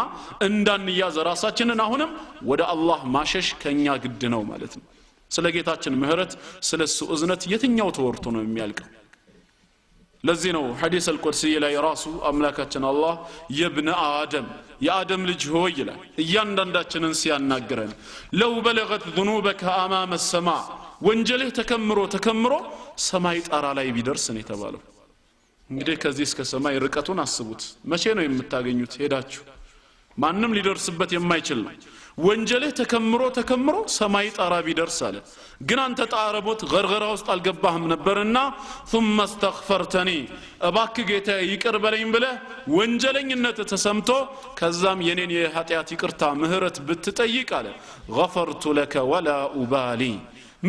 እንዳንያዝ ራሳችንን አሁንም ወደ አላህ ማሸሽ ከኛ ግድ ነው ማለት ነው ስለ ጌታችን ምህረት ስለሱ እዝነት የትኛው ተወርቶ ነው የሚያልቀው ለዚህ ነው ሐዲስ አልቁድሲ ላይ ራሱ አምላካችን አላህ የብነ አደም የአደም ልጅ ሆይ ይላል እያንዳንዳችንን ሲያናግረን ለው በለገት ذنوبك امام السماء ወንጀልህ ተከምሮ ሰማይ ጣራ ላይ ቢደርስ ነው የተባለው እንግዲህ ከዚህ እስከ ሰማይ ርቀቱን አስቡት መቼ ነው የምታገኙት ሄዳችሁ ማንንም ሊደርስበት የማይችል ነው ወንጀልህ ተከምሮ ሰማይ ጣራ ቢደርስ አለ ግን አንተ ጣረቦት ገርገራ ውስጥ አልገባህም ነበርና ثم استغفرتني እባክ ጌታ ይቅር በለኝ ብለ ወንጀለኝነት ተሰምቶ ከዛም የኔን የኃጢአት ይቅርታ ምህረት ብትጠይቅ አለ غفرت لك ولا ابالي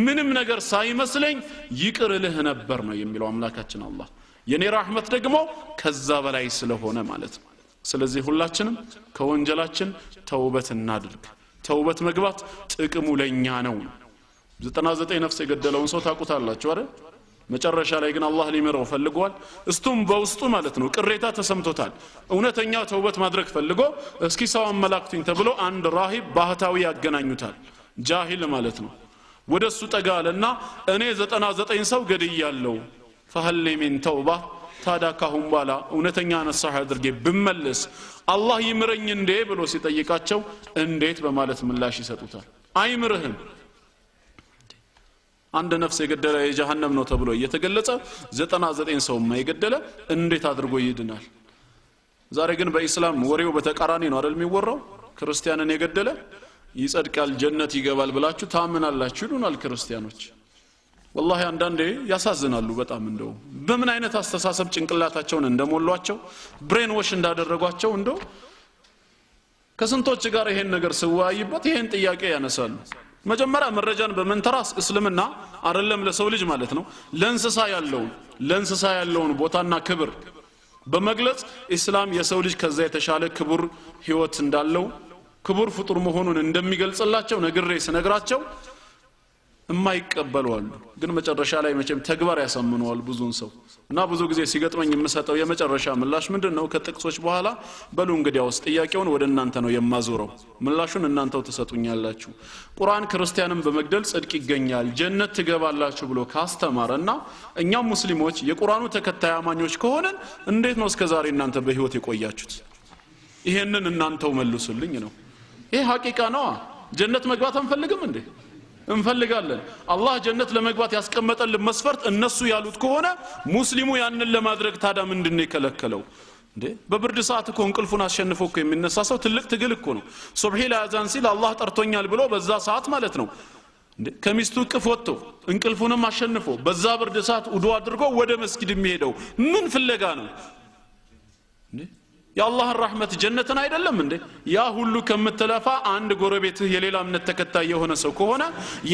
ምንም ነገር ሳይመስለኝ ይቅር ልህ ነበር ነው የሚለው አምላካችን አላህ የኔ ረህመት ደግሞ ከዛ በላይ ስለሆነ ማለት ነው ስለዚህ ሁላችንም ከወንጀላችን ተውበት እናድርግ ተውበት መግባት ጥቅሙ ለኛ ነው 99 ነፍስ የገደለውን ሰው ታቁታላችሁ አይደል መጨረሻ ላይ ግን አላህ ሊመረው ፈልጓል እስቱም በውስጡ ማለት ነው ቅሬታ ተሰምቶታል እውነተኛ ተውበት ማድረግ ፈልጎ እስኪ ሰው አመላክቱኝ ተብሎ አንድ ራሂብ ባህታዊ ያገናኙታል ጃሂል ማለት ነው ወደሱ ጠጋለና እኔ 99 ሰው ገድያለሁ فهل من توبه ታዲያ ካሁን በኋላ እውነተኛ ነሳህ አድርጌ ብመለስ አላህ ይምረኝ እንዴ ብሎ ሲጠይቃቸው እንዴት በማለት ምላሽ ይሰጡታል አይምርህም አንድ ነፍስ የገደለ የጀሃነም ነው ተብሎ እየተገለጸ 99 ሰው የማይገደለ እንዴት አድርጎ ይድናል ዛሬ ግን በእስላም ወሬው በተቃራኒ ነው አይደል የሚወራው ክርስቲያንን የገደለ ይጸድቃል ጀነት ይገባል ብላችሁ ታምናላችሁ ይሉናል ክርስቲያኖች والله አንዳንዴ ያሳዝናሉ በጣም እንደው በምን አይነት አስተሳሰብ ጭንቅላታቸውን እንደሞሏቸው ብሬን ዋሽ እንዳደረጓቸው እንደው ከስንቶች ጋር ይሄን ነገር ስዋይበት ይሄን ጥያቄ ያነሳሉ መጀመሪያ መረጃን በመንተራስ እስልምና አይደለም ለሰው ልጅ ማለት ነው ለእንስሳ ያለውን ቦታና ክብር በመግለጽ እስላም የሰው ልጅ ከዛ የተሻለ ክቡር ህይወት እንዳለው ክቡር ፍጡር መሆኑን እንደሚገልጽላቸው ነግራቸው የማይቀበሉ አሉ ግን መጨረሻ ላይ መቼም ተግባር ያሳምነዋል ብዙን ሰው እና ብዙ ጊዜ ሲገጥመኝ የምሰጠው የመጨረሻ ምላሽ ምንድነው ከጥቅሶች በኋላ በሉ እንግዲያውስ ጥያቄውን ወደ እናንተ ነው የማዞረው ምላሹን እናንተው ተሰጡኛላችሁ ቁርአን ክርስቲያንን በመግደል ጽድቅ ይገኛል ጀነት ትገባላችሁ ብሎ ካስተማረና እኛም ሙስሊሞች የቁርአኑ ተከታይ አማኞች ከሆነን እንዴት ነው እስከዛሬ እናንተ በህይወት የቆያችሁት ይሄንን እናንተው መልሱልኝ ነው ይሄ ሐቂቃ ነው ጀነት መግባት አንፈልግም እንዴ እንፈልጋለን አላህ ጀነት ለመግባት ያስቀመጠልን መስፈርት እነሱ ያሉት ከሆነ ሙስሊሙ ያንን ለማድረግ ታዳ ምንድነው የከለከለው እንዴ በብርድ ሰዓት እኮ እንቅልፉን አሸንፎ እኮ የሚነሳ ሰው ትልቅ ትግል እኮ ነው ሱብሂ ለአዛን ሲል አላህ ጠርቶኛል ብሎ በዛ ሰዓት ማለት ነው እንዴ ከሚስቱ ቅፍ ወጥቶ እንቅልፉንም አሸንፎ በዛ ብርድ ሰዓት ውዱ አድርጎ ወደ መስጊድ የሚሄደው ምን ፍለጋ ነው እንዴ የአላህ ረህመት ጀነትን አይደለም እንዴ ያ ሁሉ ከመተላፋ አንድ ጎረቤትህ የሌላ እምነት ተከታይ የሆነ ሰው ከሆነ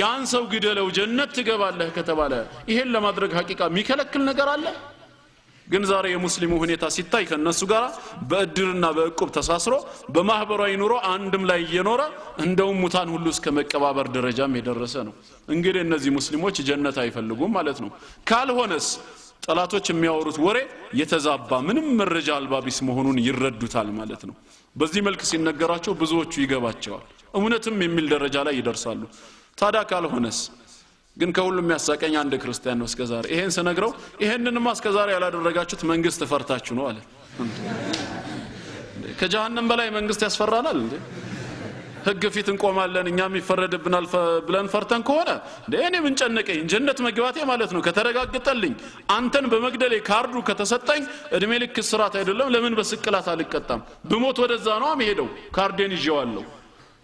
ያን ሰው ግደለው ጀነት ትገባለህ ከተባለ ይሄን ለማድረግ ሐቂቃ የሚከለክል ነገር አለ ግን ዛሬ የሙስሊሙ ሁኔታ ሲታይ ከነሱ ጋር በእድርና በእቁብ ተሳስሮ በማህበራዊ ኑሮ አንድም ላይ እየኖረ እንደውም ሙታን ሁሉ እስከ መቀባበር ደረጃም የደረሰ ነው እንግዲህ እነዚህ ሙስሊሞች ጀነት አይፈልጉም ማለት ነው ካልሆነስ ጠላቶች የሚያወሩት ወሬ የተዛባ ምንም መረጃ አልባቢስ መሆኑን ይረዱታል ማለት ነው በዚህ መልክ ሲነገራቸው ብዙዎቹ ይገባቸዋል እውነትም የሚል ደረጃ ላይ ይደርሳሉ ታዲያ ካልሆነስ ግን ከሁሉም የሚያሳቀኝ አንድ ክርስቲያን ነው እስከዛሬ ይሄን ስነግረው ይሄንንማ እስከዛሬ ያላደረጋችሁት መንግስት ፈርታችሁ ነው አለ ከጀሃነም በላይ መንግስት ያስፈራናል እንዴ ህግ ፊት እንቆማለን እኛም ይፈረድብናል ብለን ፈርተን ከሆነ እኔ ምን ጨነቀኝ ጀነት መግባቴ ማለት ነው ከተረጋግጠልኝ አንተን በመግደሌ ካርዱ ከተሰጠኝ እድሜ ልክ እስራት አይደለም ለምን በስቅላት አልቀጣም በሞት ወደዛ ነው አመሄደው ካርዴን ይዤዋለሁ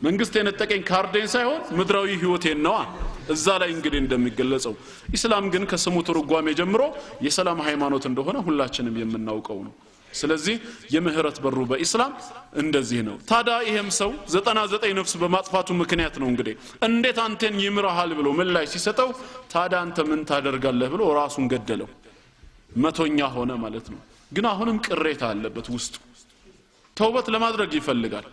መንግስት የነጠቀኝ ካርዴን ሳይሆን ምድራዊ ህይወቴን ነው እዛ ላይ እንግዲህ እንደሚገለጸው ኢስላም ግን ከስሙ ትርጓሜ ጀምሮ የሰላም ሃይማኖት እንደሆነ ሁላችንም የምናውቀው ነው ስለዚህ የምህረት በሩ በኢስላም እንደዚህ ነው ታዳ ይሄም ሰው 99 ነፍስ በማጥፋቱ ምክንያት ነው እንግዲህ እንዴት አንተን ይምራሃል ብሎ ምን ላይ ሲሰጠው ታዳ አንተ ምን ታደርጋለህ ብሎ ራሱን ገደለው መቶኛ ሆነ ማለት ነው ግን አሁንም ቅሬታ አለበት ውስጡ ተውበት ለማድረግ ይፈልጋል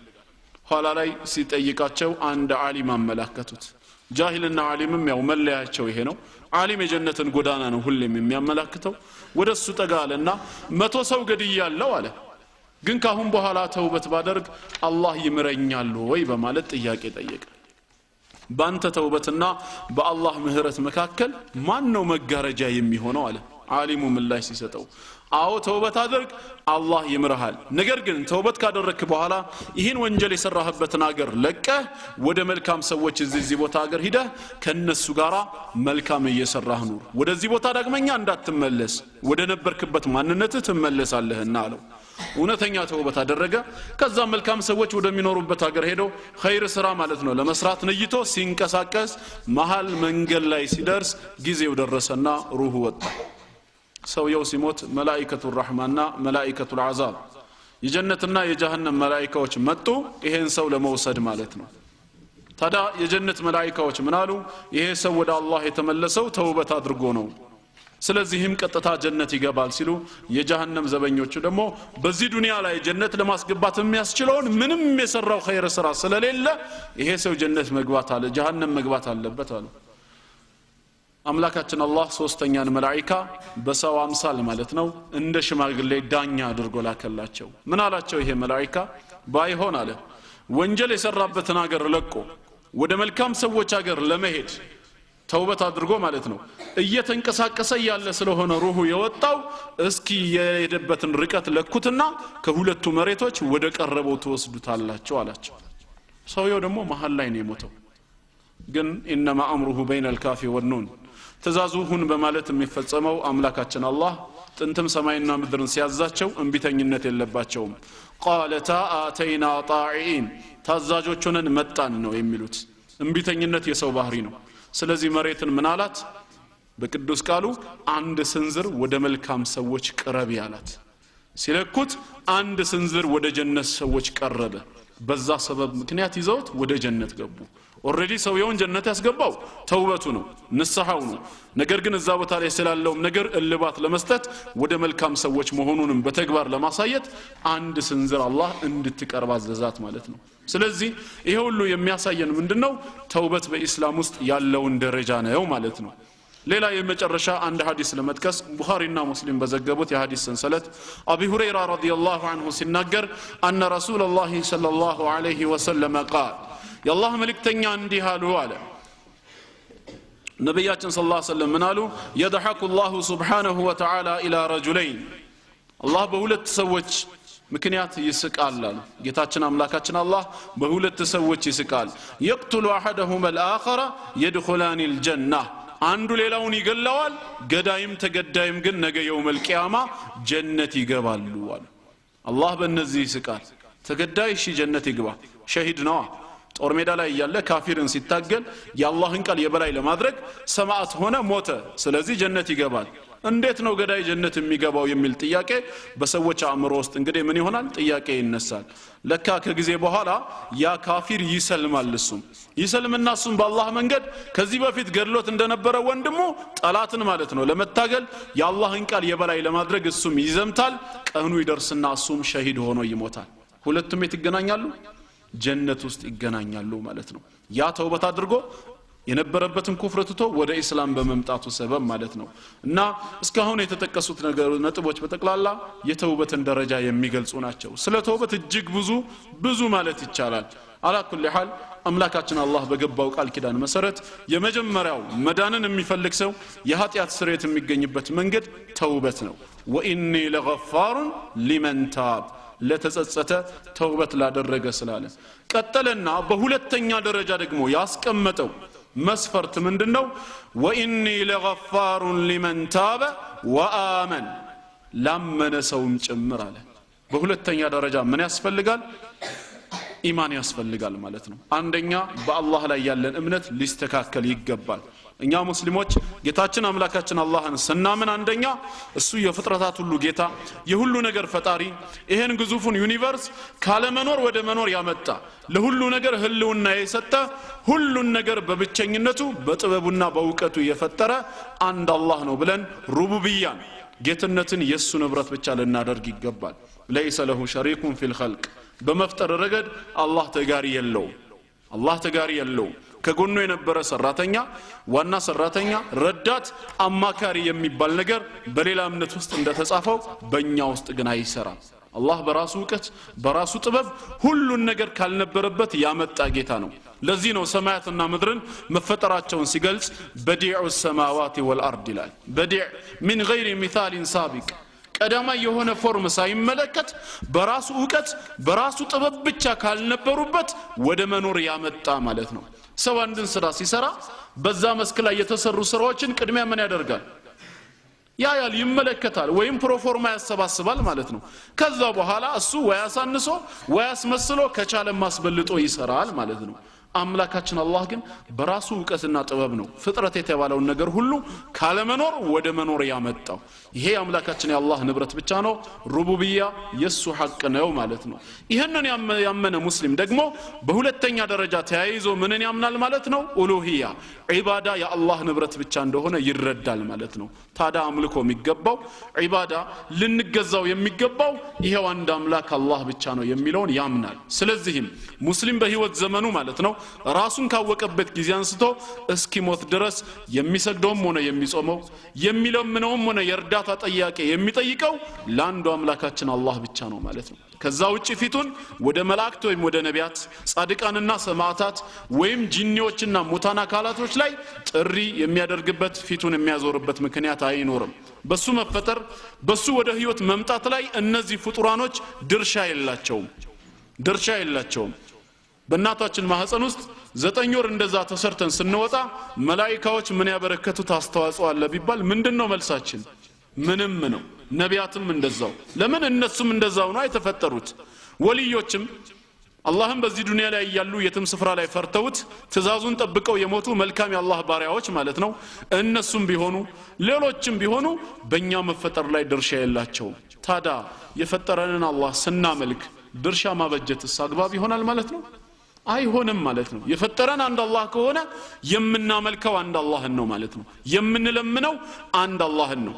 ኋላ ላይ ሲጠይቃቸው አንድ ዓሊም አመላከቱት ጃሂልና ዓሊምም ያው መለያቸው ይሄ ነው ዓሊም የጀነትን ጎዳና ነው ሁሌም የሚያመላክተው ወደሱ ጠጋለና 100 ሰው ገድያለሁ አለ ግን ካሁን በኋላ ተውበት ባደርግ አላህ ይምረኛል ወይ በማለት ጥያቄ ጠየቀ ባንተ ተውበትና በአላህ ምህረት መካከል ማን ነው መጋረጃ የሚሆነው አለ ዓሊሙ ምላሽ ሲሰጠው አው ተውበት አድርግ አላህ ይምርሃል ነገር ግን ተውበት ካደረክ በኋላ ይሄን ወንጀል የሰራህበትን ሀገር ለቀህ ወደ መልካም ሰዎች እዚህ ቦታ ሀገር ሂደህ ከነሱ ጋራ መልካም እየሰራህ ኑር ወደዚህ ቦታ ዳግመኛ እንዳትመለስ ወደ ነበርክበት ማንነትህ ትመለሳለህና አለው እውነተኛ ተውበት አደረገ ከዛ መልካም ሰዎች ወደሚኖሩበት ሀገር ሄዶ ኸይር ስራ ማለት ነው ለመስራት ነይቶ ሲንቀሳቀስ መሃል መንገድ ላይ ሲደርስ ጊዜው ደረሰና ሩሁ ወጣ ሰውየው ሲሞት መላእክቱ الرحማንና መላእክቱ العذاب የጀነትና የጀሃነም መላእክቶች መጡ ይሄን ሰው ለመውሰድ ማለት ነው ታዲያ የጀነት መላእክቶች ምን አሉ ይሄ ሰው ወደ አላህ የተመለሰው ተውበት አድርጎ ነው ስለዚህም ቀጥታ ጀነት ይገባል ሲሉ የጀሃነም ዘበኞቹ ደግሞ በዚህ ዱንያ ላይ ጀነት ለማስገባት የሚያስችለውን ምንም የሰራው ኸይር ስራ ስለሌለ ይሄ ሰው ጀነት መግባት አለ ጀሃነም መግባት አለበት አሉ አምላካችን አላህ ሶስተኛን መላእክታ በሰው አምሳል ማለት ነው እንደ ሽማግሌ ዳኛ አድርጎ ላከላቸው ምን አላቸው ይሄ መላእክታ ባይሆን አለ ወንጀል የሰራበትን ሀገር ለቆ ወደ መልካም ሰዎች ሀገር ለመሄድ ተውበት አድርጎ ማለት ነው እየተንቀሳቀሰ ያለ ስለሆነ ሩሁ የወጣው እስኪ የሄደበትን ርቀት ለኩትና ከሁለቱ መሬቶች ወደ ቀረበው ተወስዱታላችሁ አላቸው ሰውየው ደግሞ መሃል ላይ ነው የሞተው ግን انما امره بين الكاف والنون ተዛዙሁን በማለት የሚፈጸመው አምላካችን አላህ ጥንትም ሰማይና ምድርን ሲያዛቸው እንቢተኝነት የለባቸውም قالتا اتينا طاعين ታዛዦቹንን መጣን ነው የሚሉት እንቢተኝነት የሰው ባህሪ ነው ስለዚህ መሬትን ምን አላት በቅዱስ ቃሉ አንድ ስንዝር ወደ መልካም ሰዎች ቅረብ ያላት ሲለኩት አንድ ስንዝር ወደ ጀነት ሰዎች ቀረበ በዛ ሰበብ ምክንያት ይዘውት ወደ ጀነት ገቡ ኦሬዲ ሰውየውን ጀነት ያስገባው ተውበቱ ነው ንስሐው ነው ነገር ግን እዛ ቦታ ላይ ስላለው ነገር እልባት ለመስጠት ወደ መልካም ሰዎች መሆኑንም በተግባር ለማሳየት አንድ ስንዝር አላህ እንድትቀርብ አዘዛት ማለት ነው ስለዚህ ይሄ ሁሉ የሚያሳየን ምንድነው ተውበት በእስላም ውስጥ ያለውን ደረጃ ነው ማለት ነው ሌላ የመጨረሻ አንድ ሐዲስ ለመጥቀስ ቡኻሪና ሙስሊም በዘገቡት የሐዲስ ሰንሰለት አቢ ሁረይራ ረዲየላሁ ዐንሁ ሲናገር አን ረሱላህ ሰለላሁ ዐለይሂ ወሰለም قال የአላህ መልእክተኛ እንዲህ አሉ አለ ነብያችን ሰለላሁ ዐለይሂ ወሰለም ምን አሉ يضحك الله سبحانه وتعالى الى رجلين አላህ በሁለት ሰዎች ምክንያት ይስቃል አሉ ጌታችን አምላካችን አላህ በሁለት ሰዎች ይስቃል يقتل احدهما الاخر يدخلان الجنه አንዱ ሌላውን ይገላዋል ገዳይም ተገዳይም ግን ነገ የውመል ቂያማ ጀነት ይገባሉ አሉ አላህ በእነዚህ ይስቃል ተገዳይ ጀነት ይግባ ሸሂድ ነው ጦር ሜዳ ላይ ያለ ካፊርን ሲታገል የአላህን ቃል የበላይ ለማድረግ ሰማዕት ሆነ ሞተ ስለዚህ ጀነት ይገባል እንዴት ነው ገዳይ ጀነት የሚገባው የሚል ጥያቄ በሰዎች አእምሮ ውስጥ እንግዲህ ምን ይሆናል ጥያቄ ይነሳል ለካ ከጊዜ በኋላ ያ ካፊር ይሰልማል እሱም ይሰልምና እሱም በአላህ መንገድ ከዚህ በፊት ገድሎት እንደነበረ ወንድሙ ጠላትን ማለት ነው ለመታገል የአላህን ቃል የበላይ ለማድረግ እሱም ይዘምታል ቀኑ ይደርስና እሱም ሸሂድ ሆኖ ይሞታል ሁለቱም ይገናኛሉ ጀነት ውስጥ ይገናኛሉ ማለት ነው ያ ተውበት አድርጎ የነበረበትን ኩፍር ትቶ ወደ እስላም በመምጣቱ ሰበብ ማለት ነው እና እስካሁን የተጠቀሱት ነጥቦች በተክላላ የተውበትን ደረጃ የሚገልጹ ናቸው ስለ ተውበት እጅግ ብዙ ማለት ይቻላል على كل حال አምላካችን አላህ በገባው ቃል ኪዳን መሰረት የመጀመሪያው መዳንን የሚፈልግ ሰው የኃጢአት ስርየት የሚገኝበት መንገድ ተውበት ነው ወኢኒ ለገፋር ሊመን ታብ ለተጸጸተ ተውበት ላደረገ ስላለ ቀጠለና በሁለተኛ ደረጃ ደግሞ ያስቀመጠው መስፈርት ምንድነው ወኢኒ ለገፋር ሊመን ታበ ወአመን ላመነ ሰውም ጭምር አለ በሁለተኛ ደረጃ ምን ያስፈልጋል ኢማን ያስፈልጋል ማለት ነው አንደኛ በአላህ ላይ ያለን እምነት ሊስተካከል ይገባል እኛ ሙስሊሞች ጌታችን አምላካችን አላህን ስናምን አንደኛ እሱ የፍጥረታት ሁሉ ጌታ የሁሉ ነገር ፈጣሪ ይሄን ግዙፉን ዩኒቨርስ ካለ መኖር ወደ መኖር ያመጣ ለሁሉ ነገር ህልውና የሰጠ ሁሉን ነገር በብቸኝነቱ በጥበቡና በእውቀቱ የፈጠረ አንድ አላህ ነው ብለን ሩቡብያን ጌትነትን የሱ ንብረት ብቻ ልናደርግ ይገባል ليس له شريك في الخلق በመፍጠር ረገድ አላህ ተጋሪ የለው ከጎኑ የነበረ ሰራተኛ ዋና ሰራተኛ ረዳት አማካሪ የሚባል ነገር በሌላ እምነት ውስጥ እንደተጻፈው በእኛ ውስጥ ግን አይሰራም አላህ በራሱ ዕውቀት በራሱ ጥበብ ሁሉን ነገር ካልነበረበት ያመጣ ጌታ ነው ለዚህ ነው ሰማያትና ምድርን መፈጠራቸውን ሲገልጽ በዲዑ السماوات والارض ይላል በዲዕ من غير مثال سابق ቀዳማይ የሆነ ፎርም ሳይመለከት በራሱ ዕውቀት በራሱ ጥበብ ብቻ ካልነበሩበት ወደ መኖር ያመጣ ማለት ነው ሰው አንድን ስራ ሲሰራ በዛ መስክ ላይ የተሰሩ ስራዎችን ቅድሚያ ምን ያደርጋል ያያል ይመለከታል ወይም ፕሮፎርማ ያሰባስባል ማለት ነው ከዛ በኋላ እሱ ወያሳንሶ ወያስመስሎ ከቻለ ማስበልጦ ይሰራል ማለት ነው አምላካችን አላህ ግን በራሱ ዕውቀትና ጥበብ ነው ፍጥረት የተባለውን ነገር ሁሉ ካለ መኖር ወደ መኖር ያመጣው ይሄ አምላካችን የአላህ ንብረት ብቻ ነው ሩቡብያ የሱ ሐቅ ነው ማለት ነው ይሄንን ያመነ ሙስሊም ደግሞ በሁለተኛ ደረጃ ተያይዞ ምንን ያምናል ማለት ነው ኡሉሂያ ዒባዳ የአላህ ንብረት ብቻ እንደሆነ ይረዳል ማለት ነው ታዳ አምልኮ የሚገባው ዒባዳ ልንገዛው የሚገባው ይሄው አንድ አምላክ አላህ ብቻ ነው የሚለውን ያምናል ስለዚህም ሙስሊም በህይወት ዘመኑ ማለት ነው ራሱን ካወቀበት ጊዜ አንስቶ እስኪሞት ድረስ የሚሰግደውም ሆነ የሚጾመው የሚለምነውም ሆነ የርዳታ ጠያቄ የሚጠይቀው ለአንዱ አምላካችን አላህ ብቻ ነው ማለት ነው ከዛ ውጪ ፊቱን ወደ መላእክት ወይም ወደ ነቢያት ጻድቃንና ሰማዕታት ወይም ጂኒዎችና ሙታን አካላቶች ላይ ጥሪ የሚያደርግበት ፊቱን የሚያዞርበት ምክንያት አይኖርም በሱ መፈጠር በሱ ወደ ህይወት መምጣት ላይ እነዚህ ፍጡራኖች ድርሻ የላቸውም በእናታችን ማህፀን ውስጥ 9 ወር እንደዛ ተሰርተን ስንወጣ መላእክቶች ምን ያበረከቱት አስተዋጽኦ አለ ቢባል ምንድነው መልሳችን ምንም ነው ነቢያትም እንደዛው ለምን እነሱም እንደዛው ነው የተፈጠሩት ወልዮችም አላህም በዚህ ዱንያ ላይ ያሉ የትም ስፍራ ላይ ፈርተውት ትእዛዙን ጠብቀው የሞቱ መልካም የአላህ ባሪያዎች ማለት ነው እነሱም ቢሆኑ ሌሎችም ቢሆኑ በእኛ መፈጠር ላይ ድርሻ የላቸው ታዳ የፈጠረንን አላህ ስናመልክ ድርሻ ማበጀትስ አግባብ ይሆናል ማለት ነው አይሆንም ማለት ነው የፈጠረን አንድ አላህ ከሆነ የምናመልከው አንድ አላህን ነው ማለት ነው የምንለምነው አንድ አላህን ነው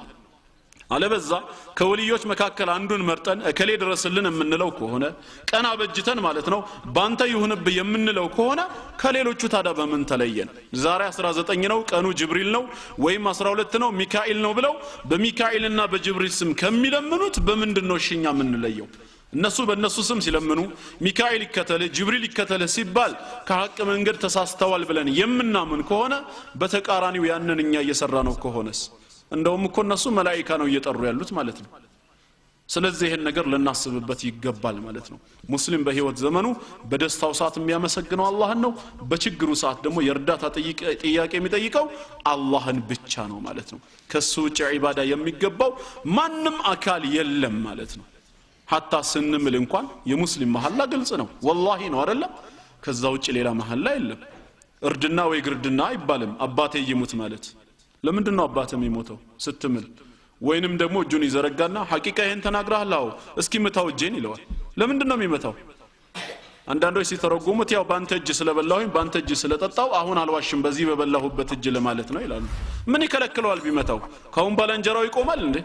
አለበዛ ከወልዮች መካከል አንዱን መርጠን እከሌ ድረስልን የምንለው ከሆነ ቀና በጅተን ማለት ነው ባንተ ይሁንብ የምንለው ከሆነ ከሌሎቹ ታዳ በምን ተለየን ዛሬ 19 ነው ቀኑ ጅብሪል ነው ወይም 12 ነው ሚካኤል ነው ብለው በሚካኤልና በጅብሪል ስም ከሚለምኑት በምንድነው እሺኛ የምንለየው እነሱ በእነሱ ስም ሲለምኑ ሚካኤል ይከተል ጅብሪል ይከተል ሲባል ከሐቅ መንገድ ተሳስተዋል ብለን የምናምን ከሆነ በተቃራኒው ያንን እኛ እየሰራ ነው ከሆነስ እንደውም እኮ እነሱ መላእክታ ነው እየጠሩ ያሉት ማለት ነው ስለዚህ ይሄን ነገር ለናስብበት ይገባል ማለት ነው ሙስሊም በህይወት ዘመኑ በደስታው ሰዓት የሚያመሰግነው አላህን ነው በችግሩ ሰዓት ደግሞ የርዳታ ጥያቄ የሚጠይቀው አላህን ብቻ ነው ማለት ነው ከሱ ውጭ ዒባዳ የሚገባው ማንም አካል የለም ማለት ነው ሐታ ስንምል እንኳን የሙስሊም መሐላ ግልጽ ነው ወላሂ ነው አይደለም ከዛ ውጪ ሌላ መሐላ የለም እርድና ወይ ግርድና አይባልም አባቴ ይሙት ማለት ለምንድነው አባቴም ይሞተው ስትምል ወይንም ደግሞ እጁን ይዘረጋና ሐቂቃ ይሄን ተናግራህላው እስኪ መታው እጄን ይለዋል ለምንድነው የሚመታው አንዳንዶች ሲተረጉሙት ያው ባንተ እጅ ስለበላሁኝ ባንተ እጅ ስለጠጣው አሁን አልዋሽም በዚህ በበላሁበት እጅ ለማለት ነው ይላሉ ምን ይከለክለዋል ቢመታው ካሁን ባለንጀራው ይቆማል እንዴ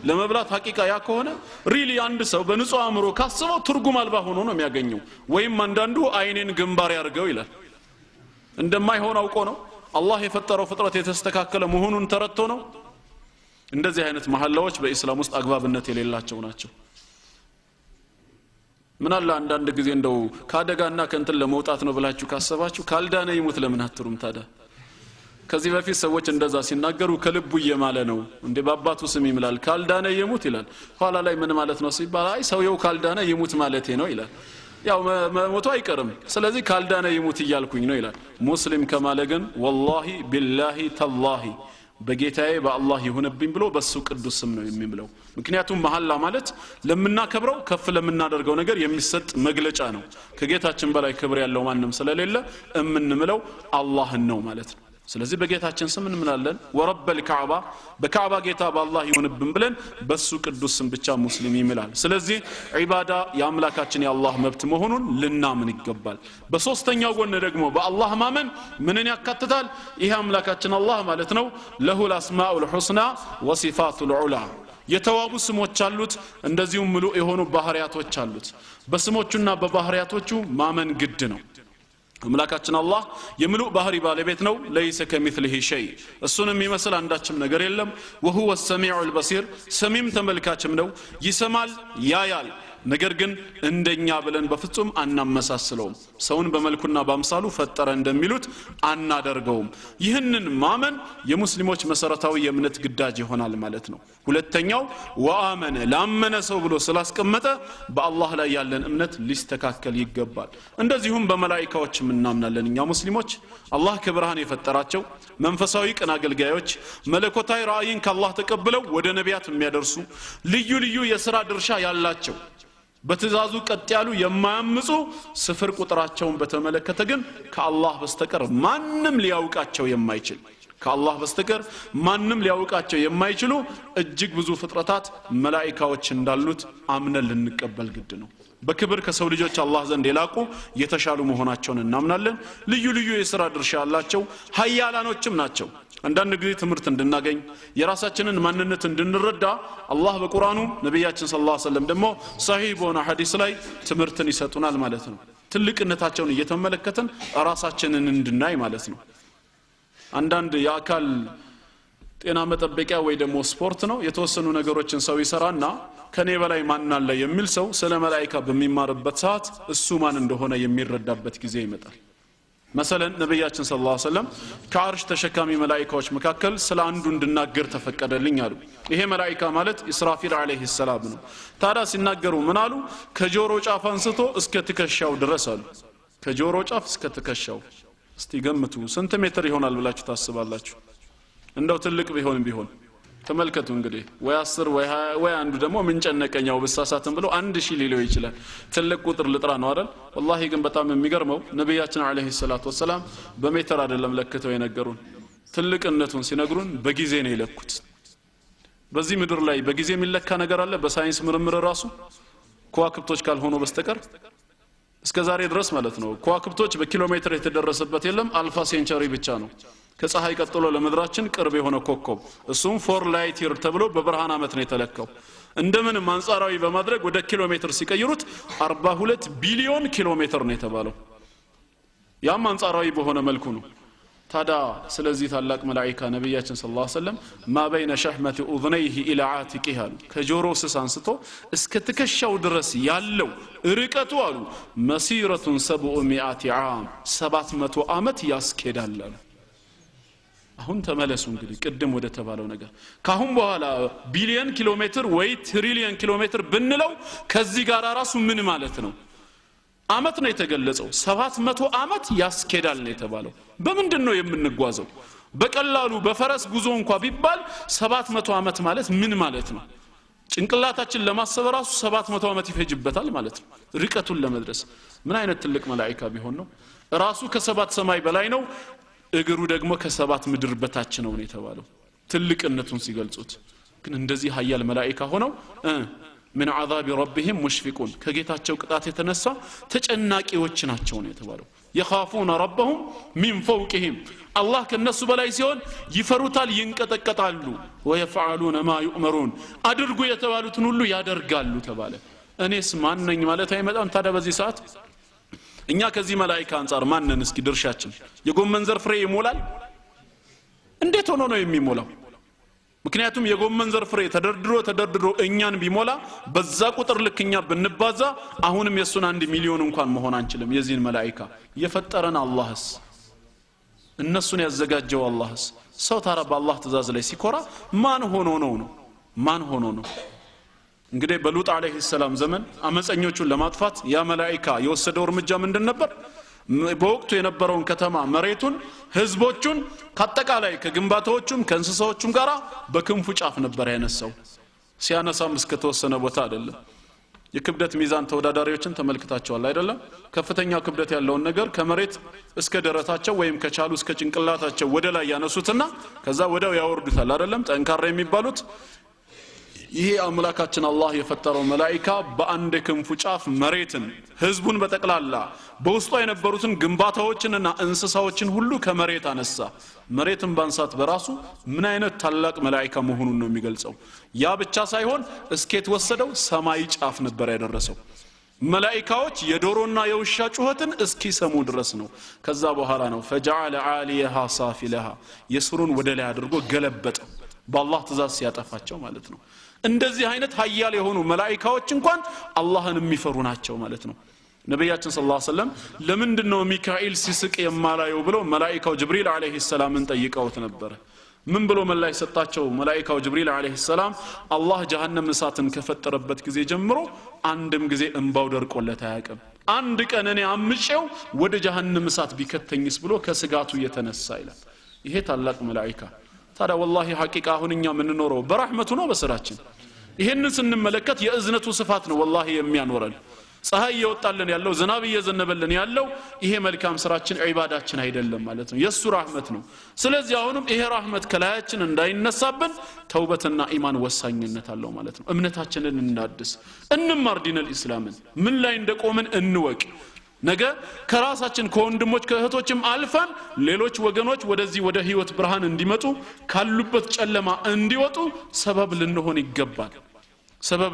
ለመብላት ሐቂቃ ያ ከሆነ ሪሊ አንድ ሰው በንጹህ አእምሮ ካስበው ትርጉም አልባ ሆኖ ነው የሚያገኘው ወይም አንዳንዱ አይኔን ግንባር ያርገው ይላል እንደማይሆን አውቆ ነው አላህ የፈጠረው ፍጥረት የተስተካከለ መሆኑን ተረድቶ ነው እንደዚህ አይነት መሐላዎች በእስላም ውስጥ አግባብነት የሌላቸው ናቸው ምን አለ አንዳንድ ጊዜ እንደው ካደጋና ከንተን ለመውጣት ነው ብላችሁ ካሰባችሁ ካልዳነ ይሙት ለምን አትሩም ታዲያ ከዚህ በፊት ሰዎች እንደዛ ሲናገሩ ከልቡ እየማለ ነው እንደ ባባቱ ስም ይምላል ካልዳነ ይሙት ይላል ኋላ ላይ ምን ማለት ነው ሲባል አይ ሰውየው ካልዳነ ይሙት ማለቴ ነው ይላል ያው መሞቱ አይቀርም ስለዚህ ካልዳነ ይሙት ይያልኩኝ ነው ይላል ሙስሊም ከማለ ግን ወላሂ ቢላሂ ተላሂ በጌታዬ በአላህ ይሁንብኝ ብሎ በሱ ቅዱስ ስም ነው የሚምለው ምክንያቱም መሐላ ማለት ለምናከብረው ከፍ ለምናደርገው ነገር የሚሰጥ መግለጫ ነው ከጌታችን በላይ ክብር ያለው ማንንም ስለሌለ እምንምለው አላህን ነው ማለት ነው ስለዚህ በጌታችን ስም እንምላለን ወረበል ከዕባ በከዕባ ጌታ በአላህ ይሁንብን ብለን በሱ ቅዱስ ስም ብቻ ሙስሊም ይምላል ስለዚህ ዒባዳ የአምላካችን የአላህ መብት መሆኑን ልናምን ይገባል በሶስተኛው ጎን ደግሞ በአላህ ማመን ምንን ያካትታል ይሄ አምላካችን አላህ ማለት ነው ለሁል አስማኡል ሑስና ወሲፋቱል ዑላ የተዋቡ ስሞች አሉት እንደዚሁም ሙሉ የሆኑ ባህሪያቶች አሉት በስሞቹና በባህሪያቶቹ ማመን ግድ ነው አምላካችን አላህ የሙሉ ባህሪ ባለቤት ነው ለይሰ ከሚስሊሂ ሸይ እሱንም የሚመስል አንዳችም ነገር የለም وهو السميع البصير ሰሚም ተመልካችም ነው ይሰማል ያያል ነገር ግን እንደኛ ብለን በፍጹም አናመሳስለውም ሰውን በመልኩና በአምሳሉ ፈጠረ እንደሚሉት አናደርገውም ይህንን ማመን የሙስሊሞች መሰረታዊ የእምነት ግዳጅ ይሆናል ማለት ነው ሁለተኛው ወአመነ ላመነ ሰው ብሎ ስላስቀመጠ በአላህ ላይ ያለን እምነት ሊስተካከል ይገባል እንደዚሁም በመላእክቶችም እናምናለን እኛ ሙስሊሞች አላህ ከብርሃን የፈጠራቸው መንፈሳዊ ቅን አገልጋዮች መለኮታዊ ራእይን ከአላህ ተቀብለው ወደ ነቢያት የሚያደርሱ ልዩ ልዩ የሥራ ድርሻ ያላቸው በትእዛዙ ቀጥ ያሉ የማያምፁ ስፍር ቁጥራቸውን በተመለከተ ግን ከአላህ በስተቀር ማንንም ሊያውቃቸው የማይችል ከአላህ በስተቀር ማንንም ሊያውቃቸው የማይችሉ እጅግ ብዙ ፍጥረታት መላእክቶች እንዳሉት አምነን ልንቀበል ግድ ነው በክብር ከሰው ልጆች አላህ ዘንድ የላቁ የተሻሉ መሆናቸውን እናምናለን ልዩ ልዩ የሥራ ድርሻ ያላቸው ኃያላኖችም ናቸው አንዳንድ ጊዜ ትምህርት እንድናገኝ የራሳችንን ማንነት እንድንረዳ አላህ በቁርአኑ ነብያችን ሰለላሁ ዐለይሂ ወሰለም ደግሞ ሷሂህ በሆነ ሐዲስ ላይ ትምህርትን ይሰጡናል ማለት ነው ትልቅነታቸውን እየተመለከተን ራሳችንን እንድናይ ማለት ነው አንዳንድ የአካል ጤና መጠበቂያ ወይ ደግሞ ስፖርት ነው የተወሰኑ ነገሮችን ሰው ይሰራና ከኔ በላይ ማን አለ የሚል ሰው ስለ መላእክት በሚማርበት ሰዓት እሱ ማን እንደሆነ የሚረዳበት ጊዜ ይመጣል مثلا ነብያችን ሰለላሁ ዐለይሂ ወሰለም ከአርሽ ተሸካሚ መላእክቶች መካከል ስለ አንዱ እንድናገር ተፈቀደልኝ አሉ ይሄ መላእክት ማለት ኢስራፊል አለይሂ ሰላም ነው ታዲያ ሲናገሩ ምን አሉ ከጆሮ ጫፍ አንስቶ እስከ ትከሻው ድረስ አሉ ከጆሮ ጫፍ እስከ ትከሻው እስቲ ገምቱ ስንት ሜትር ይሆናል ብላችሁ ታስባላችሁ እንደው ትልቅ ቢሆን ተመልከቱ እንግዲህ ወይ 10 ወይ 20 ወይ አንዱ ደግሞ ምን ጨነቀኛው በሳሳተን ብሎ 1000 ሊለው ይችላል ትልቅ ቁጥር ልጥራ ነው አይደል والله ግን በጣም የሚገርመው ነብያችን አለይሂ ሰላቱ ወሰለም በሜትር አይደለም ለክተው የነገሩን ትልቅነቱን ሲነግሩን በጊዜ ነው የለኩት በዚህ ምድር ላይ በጊዜ የሚለካ ነገር አለ በሳይንስ ምርምር ራሱ ከዋክብቶች ካልሆኑ በስተቀር እስከዛሬ ድረስ ማለት ነው ከዋክብቶች በኪሎሜትር የተደረሰበት የለም አልፋ ሴንቸሪ ብቻ ነው ከፀሐይ ቀጥሎ ለምድራችን ቅርብ የሆነ ኮከብ እሱም 4 ላይት ይር ተብሎ በብርሃን አመት ነው የተለካው እንደምን አንጻራዊ በማድረግ ወደ ኪሎሜትር ሲቀይሩት 42 ቢሊዮን ኪሎሜትር ነው የተባለው ያም አንጻራዊ በሆነ መልኩ ነው ታዳ ስለዚህ ታላቅ መላእክት ነብያችን ሰለላሁ ዐለይሂ ወሰለም ما بين شحمة اذنيه الى عاتقه ከጆሮ ስስ አንስቶ እስከ ትከሻው ድረስ ያለው ርቀቱ አሉ مسيرة 700 عام 700 አመት ያስኬዳል አሁን ተመለሱ እንግዲህ ቀደም ወደ ተባለው ነገር ካሁን በኋላ ቢሊየን ኪሎሜትር ወይ ትሪሊየን ኪሎሜትር ብንለው ከዚህ ጋር ራሱ ምን ማለት ነው አመት ነው የተገለጸው 700 አመት ያስኬዳል ነው የተባለው በምንድነው የምንጓዘው በቀላሉ በፈረስ ጉዞ እንኳን ቢባል 700 አመት ማለት ምን ማለት ነው ጭንቅላታችን ለማሰብ ራሱ 700 ዓመት ይፈጅበታል ማለት ነው ርቀቱን ለመድረስ ምን አይነት ትልቅ መላእክት ቢሆን ነው ራሱ ከሰባት ሰማይ በላይ ነው እግሩ ደግሞ ከሰባት ምድር በታች ነው የተባለው ትልቅነቱን ሲገልጹት ግን እንደዚህ ኃያል መላእክት ሆነው من عذاب ربهم مشفقون ከጌታቸው ቅጣት የተነሳ ተጨናቂዎች ናቸው ነው የተባለው يخافون ربهم من فوقهم الله ከነሱ በላይ ሲሆን ይፈሩታል ይንቀጠቀጣሉ ويفعلون ما يؤمرون አድርጉ የተባሉትን ሁሉ ያደርጋሉ ተባለ እኔስ ማን ነኝ ማለት አይመጣም ታዲያ በዚህ ሰዓት እኛ ከዚህ መላእክት አንፃር ማን ነን እስኪ ድርሻችን የጎመን ዘር ፍሬ ይሞላል እንዴት ሆኖ ነው የሚሞላው ምክንያቱም የጎመን ዘር ፍሬ ተደርድሮ እኛን ቢሞላ በዛ ቁጥር ልክኛ ብንባዛ አሁንም የሱን 1 ሚሊዮን እንኳን መሆን አንችልም የዚህን መላእክት የፈጠረን አላህስ እነሱን ያዘጋጀው አላህስ ሰው ታራ በአላህ ትእዛዝ ላይ ሲኮራ ማን ሆኖ ነው እንግዲህ በሉጥ አለይሂ ሰላም ዘመን አመፀኞቹን ለማጥፋት ያ መላእክት የወሰደው እርምጃ ምንድን ነበር በወቅቱ የነበረውን ከተማ መሬቱን ህዝቦቹን ከአጠቃላይ ከግንባታዎቹም ከእንስሳዎቹም ጋራ በክንፉ ጫፍ ነበር ያነሳው ሲያነሳም እስከ ተወሰነ ቦታ አይደለም የክብደት ሚዛን ተወዳዳሪዎችን ተመልክታቸዋል አይደለም ከፍተኛ ክብደት ያለውን ነገር ከመሬት እስከ ደረታቸው ወይም ከቻሉ እስከ ጭንቅላታቸው ወደ ላይ ያነሱትና ከዛ ወዲያው ያወርዱታል አይደለም ጠንካራ የሚባሉት ይሄ አምላካችን አላህ የፈጠረው መላእክት በአንድ ክንፉ ጫፍ መሬትን ህዝቡን በጠቅላላ በውስጧ የነበሩትን ግንባታዎችንና እንስሳዎችን ሁሉ ከመሬት አነሳ መሬትን ባንሳት በራሱ ምን አይነት ታላቅ መላእክት መሆኑን ነው የሚገልጸው ያ ብቻ ሳይሆን እስከት ወሰደው ሰማይ ጫፍ ነበር ያደረሰው መላእክቶች የዶሮና የውሻ ጩኸትን እስኪሰሙ ድረስ ነው ከዛ በኋላ ነው فجعل عاليها سافلها የስሩን ወደ ላይ አድርጎ ገለበጠ በአላህ ትእዛዝ ሲያጠፋቸው ማለት ነው እንደዚህ አይነት ኃያል የሆኑ መላእክቶች እንኳን አላህን የሚፈሩ ናቸው ማለት ነው ነብያችን ሰለላሁ ዐለይሂ ወሰለም ለምንድነው ሚካኤል ሲስቅ የማላየው ብለው መላእክቱ ጅብሪል አለይሂ ሰላምን ጠይቀውት ነበር ምን ብሎ መላእክት ሰጣቸው መላእክቱ ጅብሪል አለይሂ ሰላም አላህ ጀሃነም እሳትን ከፈጠረበት ጊዜ ጀምሮ አንድም ጊዜ እንባው ደርቆለት አያውቅም አንድ ቀን እኔ አምጬው ወደ ጀሃነም እሳት ቢከተኝስ ብሎ ከስጋቱ የተነሳ ይላል ይሄ ታላቅ መላእክት ታዲያ والله ሐቂቃ አሁንኛ ምን ኖረው በረህመቱ ነው በስራችን ይሄንን ስንመለከት የእዝነቱ ስፋት ነው والله የሚያኖረን ፀሐይ ይወጣልን ያለው ዝናብ እየዘነበልን ያለው ይሄ መልካም ስራችን ዒባዳችን አይደለም ማለት ነው የሱ ረህመት ነው ስለዚህ አሁንም ይሄ ረህመት ከላያችን እንዳይነሳብን ተውበትና ኢማን ወሳኝነት አለው ማለት ነው እምነታችንን እናድስ እንማር ዲነል እስላምን ምን ላይ እንደቆምን እንወቅ ነገ ከራሳችን ከወንድሞች ከእህቶችም አልፈን ሌሎች ወገኖች ወደዚህ ወደ ህይወት ብርሃን እንዲመጡ ካሉበት ጨለማ እንዲወጡ ሰበብ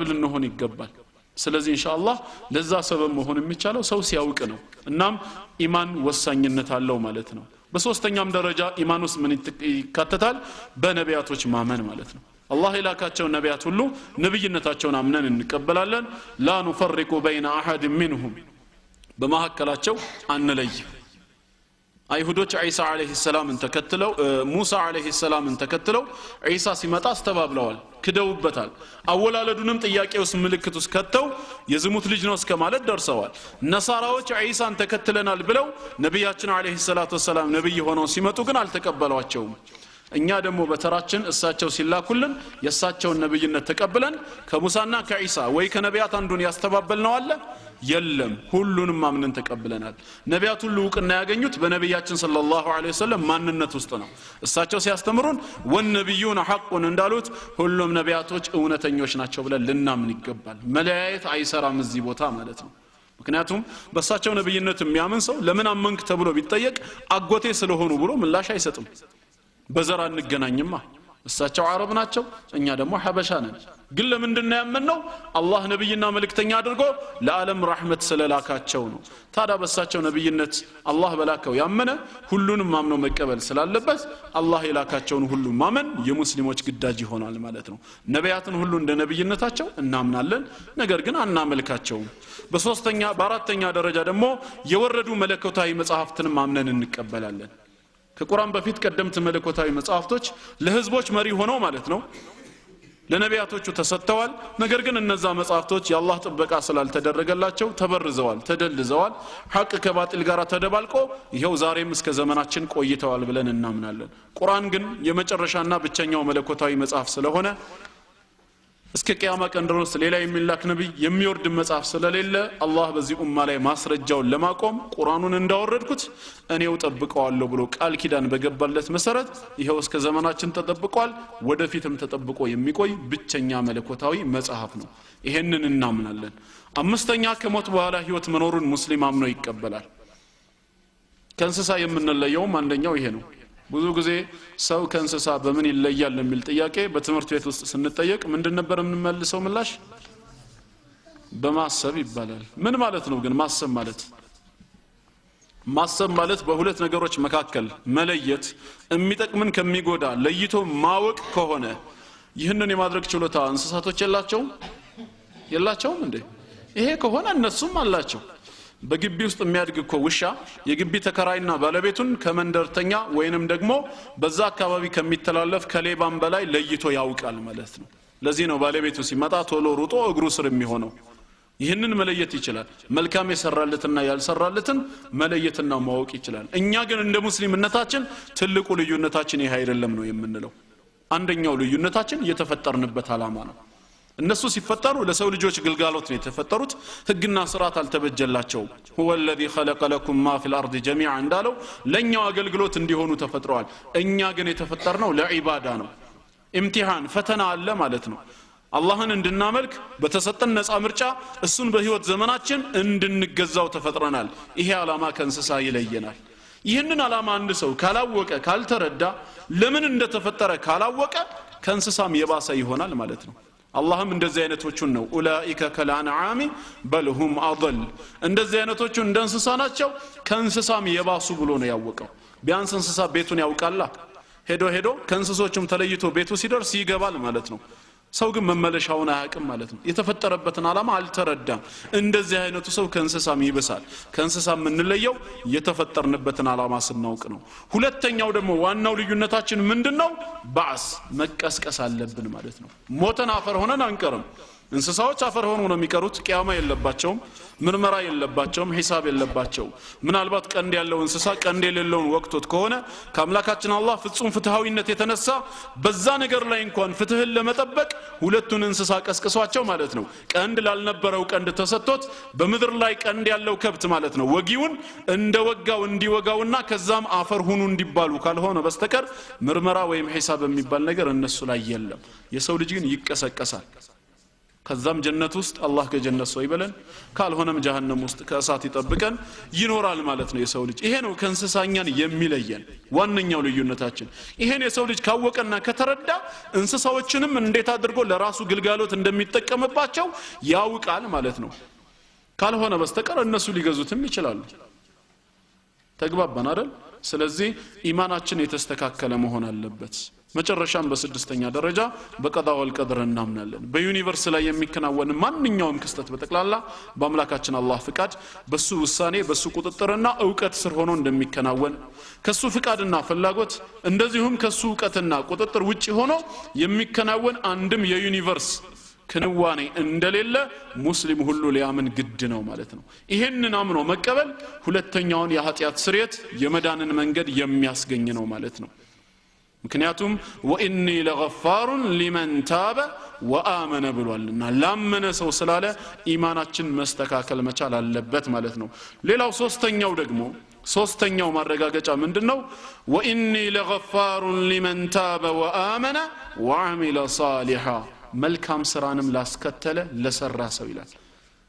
ልንሆን ይገባል ስለዚህ ኢንሻአላህ ለዛ ሰበብ መሆን የሚቻለው ሰው ሲያውቅ ነው እናም ኢማን ወሳኝነት አለው ማለት ነው በሶስተኛም ደረጃ ኢማን ውስጥ ምን ይካተታል በነቢያቶች ማመን ማለት ነው አላህ ይላካቸው ነቢያት ሁሉ ነብይነታቸውን አምነን እንቀበላለን ላ نفرق بين احد منهم በማከላቸው አንለይ አይሁዶች ኢሳ አለይሂ ሰላምን ተከትለው ሙሳ አለይሂ ሰላምን ተከትለው ኢሳ ሲመጣ አስተባብለዋል ክደውበታል አወላለዱንም ጥያቄውስ ምልክቱስ ከተው የዝሙት ልጅ ነው እስከማለት ደርሰዋል ነሳራዎች ኢሳን ተከትለናል ብለው ነብያችን አለይሂ ሰላቱ ወሰለም ነብይ ሆነው ሲመጡ ግን አልተቀበሏቸውም እኛ ደግሞ በተራችን እሳቸው ሲላኩልን የእሳቸውን ነብይነት ተቀብለን ከሙሳና ከኢሳ ወይ ከነቢያት አንዱን ያስተባበልነው አለ የለም ሁሉንም ማምነን ተቀብለናል ነቢያት ሁሉ ዕውቅና ያገኙት በነብያችን ሰለላሁ ዐለይሂ ወሰለም ማንነት ውስጥ ነው እሳቸው ሲያስተምሩን ወነብዩና ሐቁን እንዳሉት ሁሉም ነቢያቶች እውነተኞች ናቸው ብለን ልናምን ይገባል መለያየት አይሰራም እዚህ ቦታ ማለት ነው ምክንያቱም በእሳቸው ነብይነት የሚያምን ሰው ለምን አመንክ ተብሎ ቢጠየቅ አጎቴ ስለሆኑ ብሎ ምላሽ አይሰጥም በዘራ እንገናኝማ እሳቸው አረብ ናቸው እኛ ደግሞ ሐበሻ ነን ግን ለምንድነው ያመነው አላህ ነብይና መልእክተኛ አድርጎ ለዓለም ረህመት ስለላካቸው ነው ታዲያ በእሳቸው ነብይነት አላህ በላከው ያመነ ሁሉንም ማምኖ መቀበል ስላለበት አላህ የላካቸውን ሁሉ ማመን የሙስሊሞች ግዳጅ ይሆናል ማለት ነው ነቢያትን ሁሉ እንደ ነብይነታቸው እናምናለን ነገር ግን አናመልካቸውም በአራተኛ ደረጃ ደግሞ የወረዱ መለኮታዊ መጻሕፍትን ማምነን እንቀበላለን ከቁርአን በፊት ቀደምት መለኮታዊ መጻሕፍቶች ለህዝቦች መሪ ሆነው ማለት ነው ለነቢያቶቹ ተሰጥተዋል ነገር ግን እነዛ መጻሕፍቶች የአላህ ጥበቃ ስላልተደረገላቸው ተበርዘዋል ተደልዘዋል ሐቅ ከባጢል ጋር ተደባልቆ ይሄው ዛሬም እስከ ዘመናችን ቆይተዋል ብለን እናምናለን ቁርአን ግን የመጨረሻና ብቸኛው መለኮታዊ መጽሐፍ ስለሆነ እስከ ቂያማ ቀን ድረስ ሌላ የሚላክ ነብይ የሚወርድ መጽሐፍ ስለሌለ አላህ በዚህ ኡማ ላይ ማስረጃውን ለማቆም ቁርአኑን እንዳወረድኩት እኔው ጠብቀዋለሁ ብሎ ቃል ኪዳን በገባለት መሰረት ይሄው እስከ ዘመናችን ተጠብቋል ወደፊትም ተጠብቆ የሚቆይ ብቸኛ መለኮታዊ መጽሐፍ ነው ይሄንን እናምናለን አምስተኛ ከሞት በኋላ ህይወት መኖሩን ሙስሊም አምኖ ይቀበላል ከእንስሳ የምንለየውም አንደኛው ይሄ ነው ብዙ ጊዜ ሰው ከእንስሳ በምን ይለያል የሚል ጥያቄ በትምህርት ቤት ውስጥ ስንጠየቅ ምንድን ነበር የምንመልሰው ምላሽ በማሰብ ይባላል ምን ማለት ነው ግን ማሰብ ማለት በሁለት ነገሮች መካከል መለየት የሚጠቅምን ከሚጎዳ ለይቶ ማወቅ ከሆነ ይህንን የማድረግ ችሎታ እንስሳቶች የላቸውም እንዴ ይሄ ከሆነ እነሱም አላቸው በግቢ ውስጥ የሚያድግ እኮ ውሻ የግቢ ተከራይና ባለቤቱን ከመንደርተኛ ወይንም ደግሞ በዛ አካባቢ ከሚተላለፍ ከሌባም በላይ ለይቶ ያውቃል ማለት ነው ለዚህ ነው ባለቤቱ ሲመጣ ቶሎ ሩጦ እግሩ ስር የሚሆነው ይህንን መለየት ይችላል መልካም የሰራለትና ያልሰራለትን መለየትና ማወቅ ይችላል እኛ ግን እንደ ሙስሊምነታችን ትልቁ ልዩነታችን ይሄ አይደለም ነው የምንለው አንደኛው ልዩነታችን የተፈጠርንበት ዓላማ ነው እነሱ ሲፈጠሩ ለሰው ልጆች ግልጋሎት ነው የተፈጠሩት ህግና ስርዓት አልተበጀላቸው هو الذي خلق لكم ما في الارض جميعا እንዳለው ለኛው አገልግሎት እንዲሆኑ ተፈጥረዋል እኛ ግን የተፈጠርነው ለዒባዳ ነው ኢምቲሃን ፈተና አለ ማለት ነው አላህን እንድናመልክ በተሰጠን ነፃ ምርጫ እሱን በህይወት ዘመናችን እንድንገዛው ተፈጥረናል ይሄ ዓላማ ከእንስሳ ይለየናል ይህንን ዓላማ አንድ ሰው ካላወቀ ካልተረዳ ለምን እንደተፈጠረ ካላወቀ ከእንስሳም የባሰ ይሆናል ማለት ነው አላህም እንደዚህ አይነቶቹን ነው ኡላኢከ ከልአንዓሚ በልሁም አضل እንደዚህ አይነቶቹ እንደ እንስሳ ናቸው ከእንስሳም የባሱ ብሎ ነው ያወቀው ቢያንስ እንስሳ ቤቱን ያውቃላ ሄዶ ከእንስሶቹም ተለይቶ ቤቱ ሲደርስ ይገባል ማለት ነው ሰው ግን መመለሻውን አያውቅም ማለት ነው የተፈጠረበትን ዓላማ አልተረዳም እንደዚህ አይነቱ ሰው ከእንስሳም ይብሳል ከእንስሳም የምንለየው የተፈጠርንበትን ዓላማ ስናውቅ ነው ሁለተኛው ደግሞ ዋናው ልዩነታችን ምንድነው ባዕስ መቀስቀስ አለብን ማለት ነው ሞተን አፈር ሆነን አንቀርም እንስሳዎች አፈር ሆነው ነው የሚቀሩት ቂያማ የለባቸውም ምርመራ የለባቸውም ሂሳብ የለባቸውም ምናልባት ቀንድ ያለው እንስሳ ቀንድ የሌለውን ወቅቶት ከሆነ ከአምላካችን አላህ ፍጹም ፍትሃዊነት የተነሳ በዛ ነገር ላይ እንኳን ፍትህን ለመጠበቅ ሁለቱን እንስሳ ቀስቅሷቸው ማለት ነው ቀንድ ላልነበረው ቀንድ ተሰጥቶት በመድር ላይ ቀንድ ያለው ከብት ማለት ነው ወጊውን እንደወጋው እንዲወጋውና ከዛም አፈር ሁኑ እንዲባሉ ካልሆነ በስተቀር ምርመራ ወይም ሂሳብ የሚባል ነገር እነሱ ላይ የለም የሰው ልጅ ግን ይቀሰቀሳል ከዛም ጀነት ውስጥ አላህ ከጀነት ሰው ይበለን ካልሆነም ጀሃነም ውስጥ ከእሳት ይጠብቀን ይኖራል ማለት ነው የሰው ልጅ ይሄ ነው ከእንስሳኛን የሚለየን ዋነኛው ልዩነታችን ይሄን የሰው ልጅ ካወቀና ከተረዳ እንስሳዎችንም እንዴት አድርጎ ለራሱ ግልጋሎት እንደሚጠቀምባቸው ያውቃል ማለት ነው ካልሆነ በስተቀር እነሱ ሊገዙትም ይችላሉ ተግባባን አይደል ስለዚህ ኢማናችን የተስተካከለ መሆን አለበት መጨረሻም በስድስተኛ ደረጃ በቀዳ ወልቀድር እናምናለን በዩኒቨርስ ላይ የሚከናወን ማንኛውም ክስተት በተክላላ በአምላካችን አላህ ፍቃድ በሱ ውሳኔ በሱ ቁጥጥርና ዕውቀት ስር ሆኖ እንደሚከናወን ከሱ ፍቃድና ፍላጎት እንደዚሁም ከሱ ዕውቀትና ቁጥጥር ውጪ ሆኖ የሚከናወን አንድም የዩኒቨርስ ክንዋኔ እንደሌለ ሙስሊም ሁሉ ሊያምን ግድ ነው ማለት ነው ይሄንን አምኖ መቀበል ሁለተኛውን የኃጢያት ስርየት የመዳንን መንገድ የሚያስገኝ ነው ማለት ነው ምክንያቱም ወኢኒ ለገፋሩን ሊመን ታበ ወአመነ ብሏልና ላመነ ሰው ስላለ ኢማናችን መስተካከል መቻል አለበት ማለት ነው ሌላው ሶስተኛው ማረጋገጫ ምንድነው ወኢኒ ለገፋሩን ሊመን ታበ ወአመነ ወአሚለ ሷሊሃ መልካም ስራንም ላስከተለ ለሰራ ሰው ይላል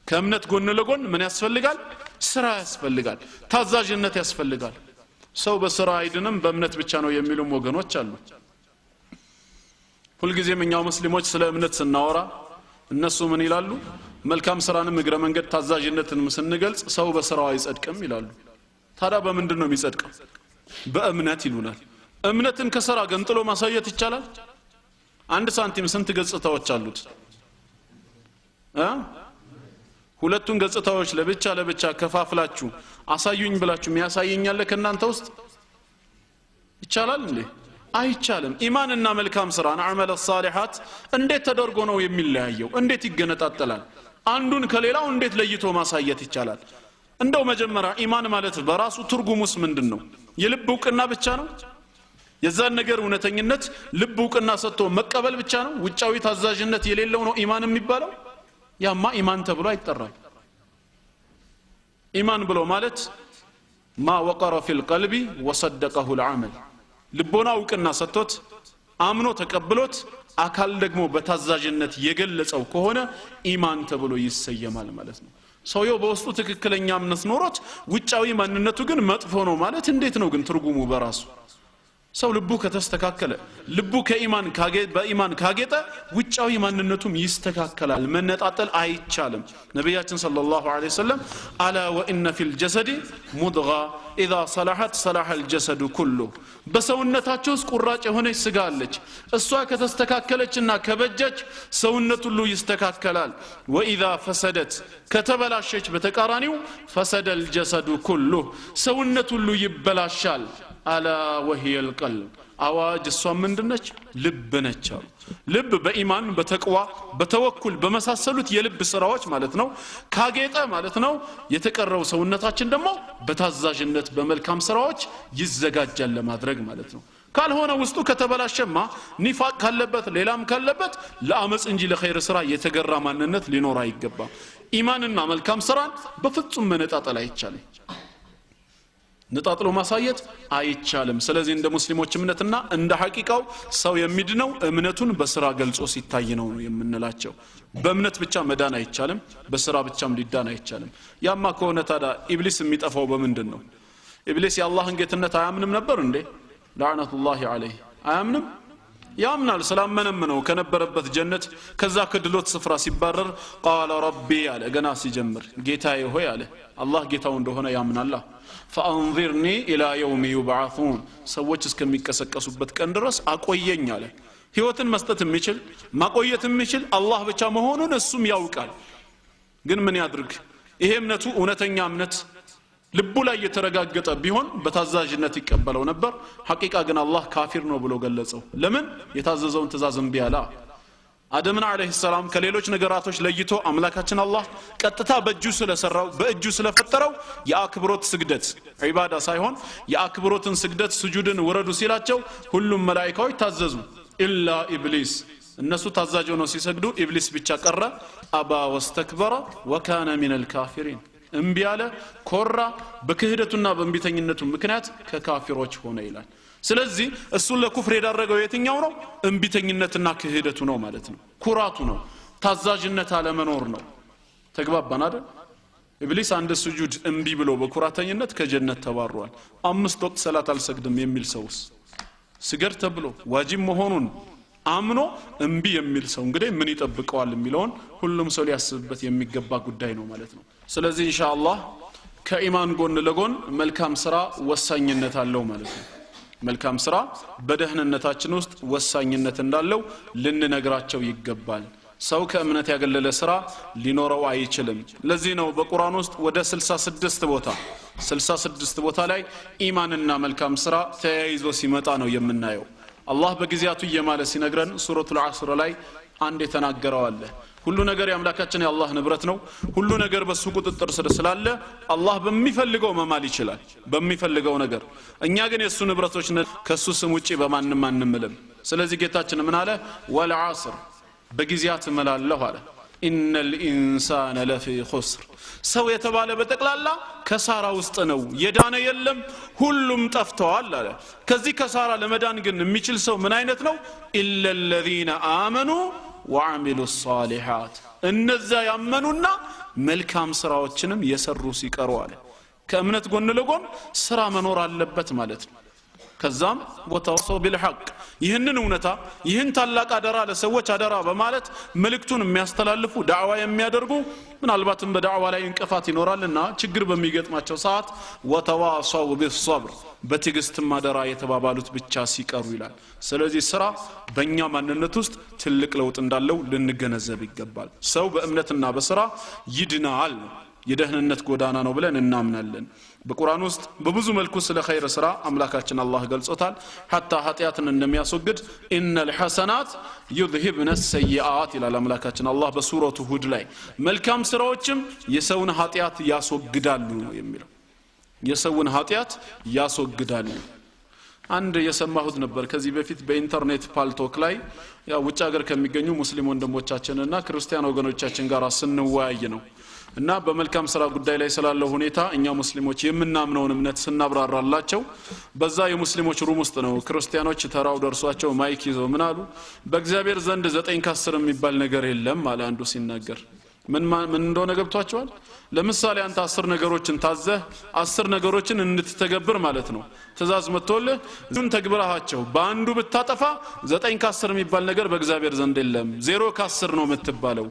ከእምነት ጎን ለጎን ምን ያስፈልጋል ስራ ያስፈልጋል ታዛዥነት ያስፈልጋል ሰው በስራ አይድንም በእምነት ብቻ ነው የሚሉም ወገኖች አሉ ሁልጊዜም እኛው ሙስሊሞች ስለ እምነት ስናወራ እነሱ ምን ይላሉ መልካም ስራንም እግረ መንገድ ታዛዥነትን ስንገልጽ ሰው በስራው አይጸድቅም ይላሉ ታዲያ በምንድነው የሚጸድቀው በእምነት ይሉናል እምነትን ከስራ ገንጥሎ ማሳየት ይቻላል አንድ ሳንቲም ስንት ገጽታዎች አሉት ሁለቱን ገጽታዎች ለብቻ ከፋፍላችሁ አሳዩኝ ብላችሁ የሚያሳየኛል ከናንተ ውስጥ ይቻላል እንዴ አይቻልም ኢማንና መልካም ስራ አመለ ሷሊሃት እንዴት ተደርጎ ነው የሚለያየው እንዴት ይገነጣጠላል አንዱን ከሌላው እንዴት ለይቶ ማሳየት ይቻላል እንደው መጀመሪያ ኢማን ማለት በራሱ ትርጉሙስ ምንድነው የልብ ዕውቅና ብቻ ነው የዛን ነገር እውነተኝነት ልብ ዕውቅና ሰጥቶ መቀበል ብቻ ነው ውጫዊ ታዛዥነት የሌለው ነው ኢማን የሚባለው ያማ ኢማን ተብሎ አይጠራም ኢማን ብሎ ማለት ما وقر في القلب وصدقه العمل ልቦና ዕውቅና ሰጥቶት አምኖ ተቀብሎት አካል ደግሞ በታዛዥነት የገለጸው ከሆነ ኢማን ተብሎ ይሰየማል ማለት ነው ሰውየው በውስጡ ትክክለኛ እምነት ኖሮት ውጫዊ ማንነቱ ግን መጥፎ ነው ማለት እንዴት ነው ግን ትርጉሙ በራሱ ሰው ልቡ ከተስተካከለ ልቡ ከኢማን በኢማን ካጌጠ ውጫዊ ማንነቱም ይስተካከላል መነጣጠል አይቻልም ነብያችን ሰለላሁ ዐለይሂ ወሰለም አላ ወኢነ ፊል ጀሰዲ ሙድጋ اذا صلحت صلح الجسد كله በሰውነታቸው ውስጥ ቁራጭ የሆነች ስጋ አለች እሷ ከተስተካከለችና ከበጀች ሰውነቱ ሁሉ ይስተካከላል واذا فسدت ከተበላሸች በተቃራኒው فسد الجسد كله ሰውነቱ ሁሉ ይበላሻል አላ وهي القلب አዋጅ እሷ ምንድነች ልብ ነች ልብ በኢማን በተቅዋ በተወኩል በመሳሰሉት የልብ ስራዎች ማለት ነው ካጌጠ ማለት ነው የተቀረው ሰውነታችን ደግሞ በታዛዥነት በመልካም ስራዎች ይዘጋጃል ለማድረግ ማለት ነው ካልሆነ ውስጡ ከተበላሸማ ኒፋቅ ካለበት ሌላም ካለበት ለአመጽ እንጂ ለኸይር ስራ የተገራ ማንነት ሊኖር አይገባም ኢማንና መልካም ስራን በፍጹም መነጣጠል አይቻልም ነጣጥሎ ማሳየት አይቻልም ስለዚህ እንደ ሙስሊሞች እምነትና እንደ ሐቂቃው ሰው የሚድነው እምነቱን በስራ ገልጾ ሲታይ ነው የምንላቸው በእምነት ብቻ መዳን አይቻልም በስራ ብቻም ሊዳን አይቻልም ያማ ከሆነ ታዲያ ኢብሊስ የሚጠፋው በምንድነው ኢብሊስ የአላህን ጌትነት አያምንም ነበር እንዴ ለዓነቱላሂ ዐለይሂ አያምንም ያምናል ሰላመነም ነው ከነበረበት ጀነት ከዛ ከድሎት ስፍራ ሲባረር ቃለ ረቢ አለ ገና ሲጀምር ጌታዬ ሆይ አለ አላህ ጌታው እንደሆነ ያምናል فانظرني الى يوم يبعثون ሰዎች እስከሚቀሰቀሱበት ቀን ድረስ አቆየኝ አለ ህይወትን መስጠት የሚችል ማቆየት የሚችል አላህ ብቻ መሆኑን እሱም ያውቃል ግን ምን ያድርግ ይሄ እምነቱ እውነተኛ እምነት ልቡ ላይ የተረጋገጠ ቢሆን በታዛዥነት ይቀበለው ነበር ሐቂቃ ግን አላህ ካፊር ነው ብሎ ገለጸው ለምን የታዘዘውን ትእዛዝ እምቢ አለ አደምን አለይሂ ሰላም ከሌሎች ነገራቶች ለይቶ አምላካችን አላህ ቀጥታ በእጁ ስለሰራው በእጁ ስለፈጠረው የአክብሮት ስግደት ዒባዳ ሳይሆን የአክብሮትን ስግደት ስጁድን ወረዱ ሲላቸው ሁሉም መላእክቶች ታዘዙ ኢላ ኢብሊስ እነሱ ታዛዥ ሆነው ሲሰግዱ ኢብሊስ ብቻ ቀረ አባ ወስተክበረ ወካነ ሚነል ካፊሪን እምቢ አለ ኮራ በክህደቱና በእንቢተኝነቱ ምክንያት ከካፊሮች ሆነ ይላል ስለዚህ እሱ ለኩፍር የዳረገው የትኛው ነው እንቢተኝነትና ክህደቱ ነው ማለት ነው ኩራቱ ነው ታዛዥነት አለመኖር ነው ተግባባን አይደል ኢብሊስ አንድ ስጁድ እምቢ ብሎ በኩራተኝነት ከጀነት ተባሯል 5 ወቅት ሰላት አልሰግድም የሚል ሰውስ ስገድ ተብሎ ዋጂብ መሆኑን አምኖ እምቢ የሚል ሰው እንግዲህ ምን ይጠብቀዋል የሚለውን ሁሉም ሰው ሊያስብበት የሚገባ ጉዳይ ነው ማለት ነው ስለዚህ ኢንሻአላህ ከኢማን ጎን ለጎን መልካም ስራ ወሳኝነት አለው ማለት ነው መልካም ስራ በደህንነታችን ውስጥ ወሳኝነት እንዳለው ልንነግራቸው ይገባል ሰው ከእምነት ያገለለ ስራ ሊኖረው አይችልም ለዚህ ነው በቁርአን ውስጥ ወደ 66 ቦታ ላይ ኢማንና መልካም ስራ ተያይዞ ሲመጣ ነው የምናየው አላህ በጊዜያቱ እየማለ ሲነግረን ሱረቱል ዐስር ላይ አንድ የተናገረው አለ ሁሉ ነገር ያምላካችን የአላህ ንብረት ነው ሁሉ ነገር በሱ ቁጥጥር ስር ስላለ አላህ በሚፈልገው መማል ይችላል በሚፈልገው ነገር እኛ ግን የሱ ንብረቶች ነን ከሱ ስም ውጪ በማንም አንምልም ስለዚህ ጌታችን ምን አለ ወልዐስር በጊዜያት እምላለሁ አለ ኢነል ኢንሳነ ለፊ ኹስር ሰው የተባለ በጠቅላላ ከሳራ ውስጥ ነው የዳነ የለም ሁሉም ጠፍተዋል አለ ከዚህ ከሳራ ለመዳን ግን የሚችል ሰው ምን አይነት ነው ኢለለዚነ አመኑ وعملوا الصالحات እነዛ ያመኑና መልካም ስራዎችንም የሰሩ ሲቀሩ አለ ከእምነት ጎን ለጎን ስራ መኖር አለበት ማለት ነው ከዛም ወተዋሰው ቢልሐቅ ይህንን እውነታ ይህን ታላቅ አደራ ለሰዎች አደራ በማለት መልእክቱን የሚያስተላልፉ ዳዕዋ የሚያደርጉ ምናልባትም በዳዕዋ ላይ እንቅፋት ይኖራልና ችግር በሚገጥማቸው ሰዓት ወተዋሰው ቢልሰብር በትግስትም አደራ የተባባሉት ብቻ ሲቀሩ ይላል ስለዚህ ስራ በእኛ ማንነት ውስጥ ትልቅ ለውጥ እንዳለው ልንገነዘብ ይገባል ሰው በእምነትና በስራ ይድናል የደህንነት ጎዳና ነው ብለን እናምናለን በቁርአን ውስጥ በብዙ መልኩ ስለ ኸይር ስራ አምላካችን አላህ ገልጾታል hatta ኃጢያትን እንደሚያስወግድ ኢነል ሐሰናት ይذهبن السيئات ይላል አምላካችን አላህ በሱረቱ ሁድ ላይ መልካም ስራዎችም የሰውን ኃጢያት ያስወግዳሉ ነው የሚለው የሰውን ኃጢያት ያስወግዳሉ አንድ የሰማሁት ነበር ከዚህ በፊት በኢንተርኔት ፓልቶክ ላይ ያው ውጭ ሀገር ከሚገኙ ሙስሊም ወንድሞቻችንና ክርስቲያን ወገኖቻችን ጋር ስንወያይ ነው እና በመልካም ስራ ጉዳይ ላይ ስላለው ሁኔታ እኛ ሙስሊሞች የምናምነውን እምነት ስናብራራላቸው በዛ የሙስሊሞች ሩም ውስጥ ነው ክርስቲያኖች ተራው ደርሷቸው ማይክ ይዘው ምን አሉ በእግዚአብሔር ዘንድ 9 ከ10 የሚባል ነገር የለም ማለት አንዱ ሲናገር ምን እንደሆነ ገብቷቸዋል ለምሳሌ አንተ 10 ነገሮችን ታዘህ 10 ነገሮችን እንድትተገብር ማለት ነው ትእዛዝ መጥቶልህ ዙን ተግብራቸው በአንዱ ብታጠፋ 9 ከ10 የሚባል ነገር በእግዚአብሔር ዘንድ የለም 0 ከ10 ነው የምትባለው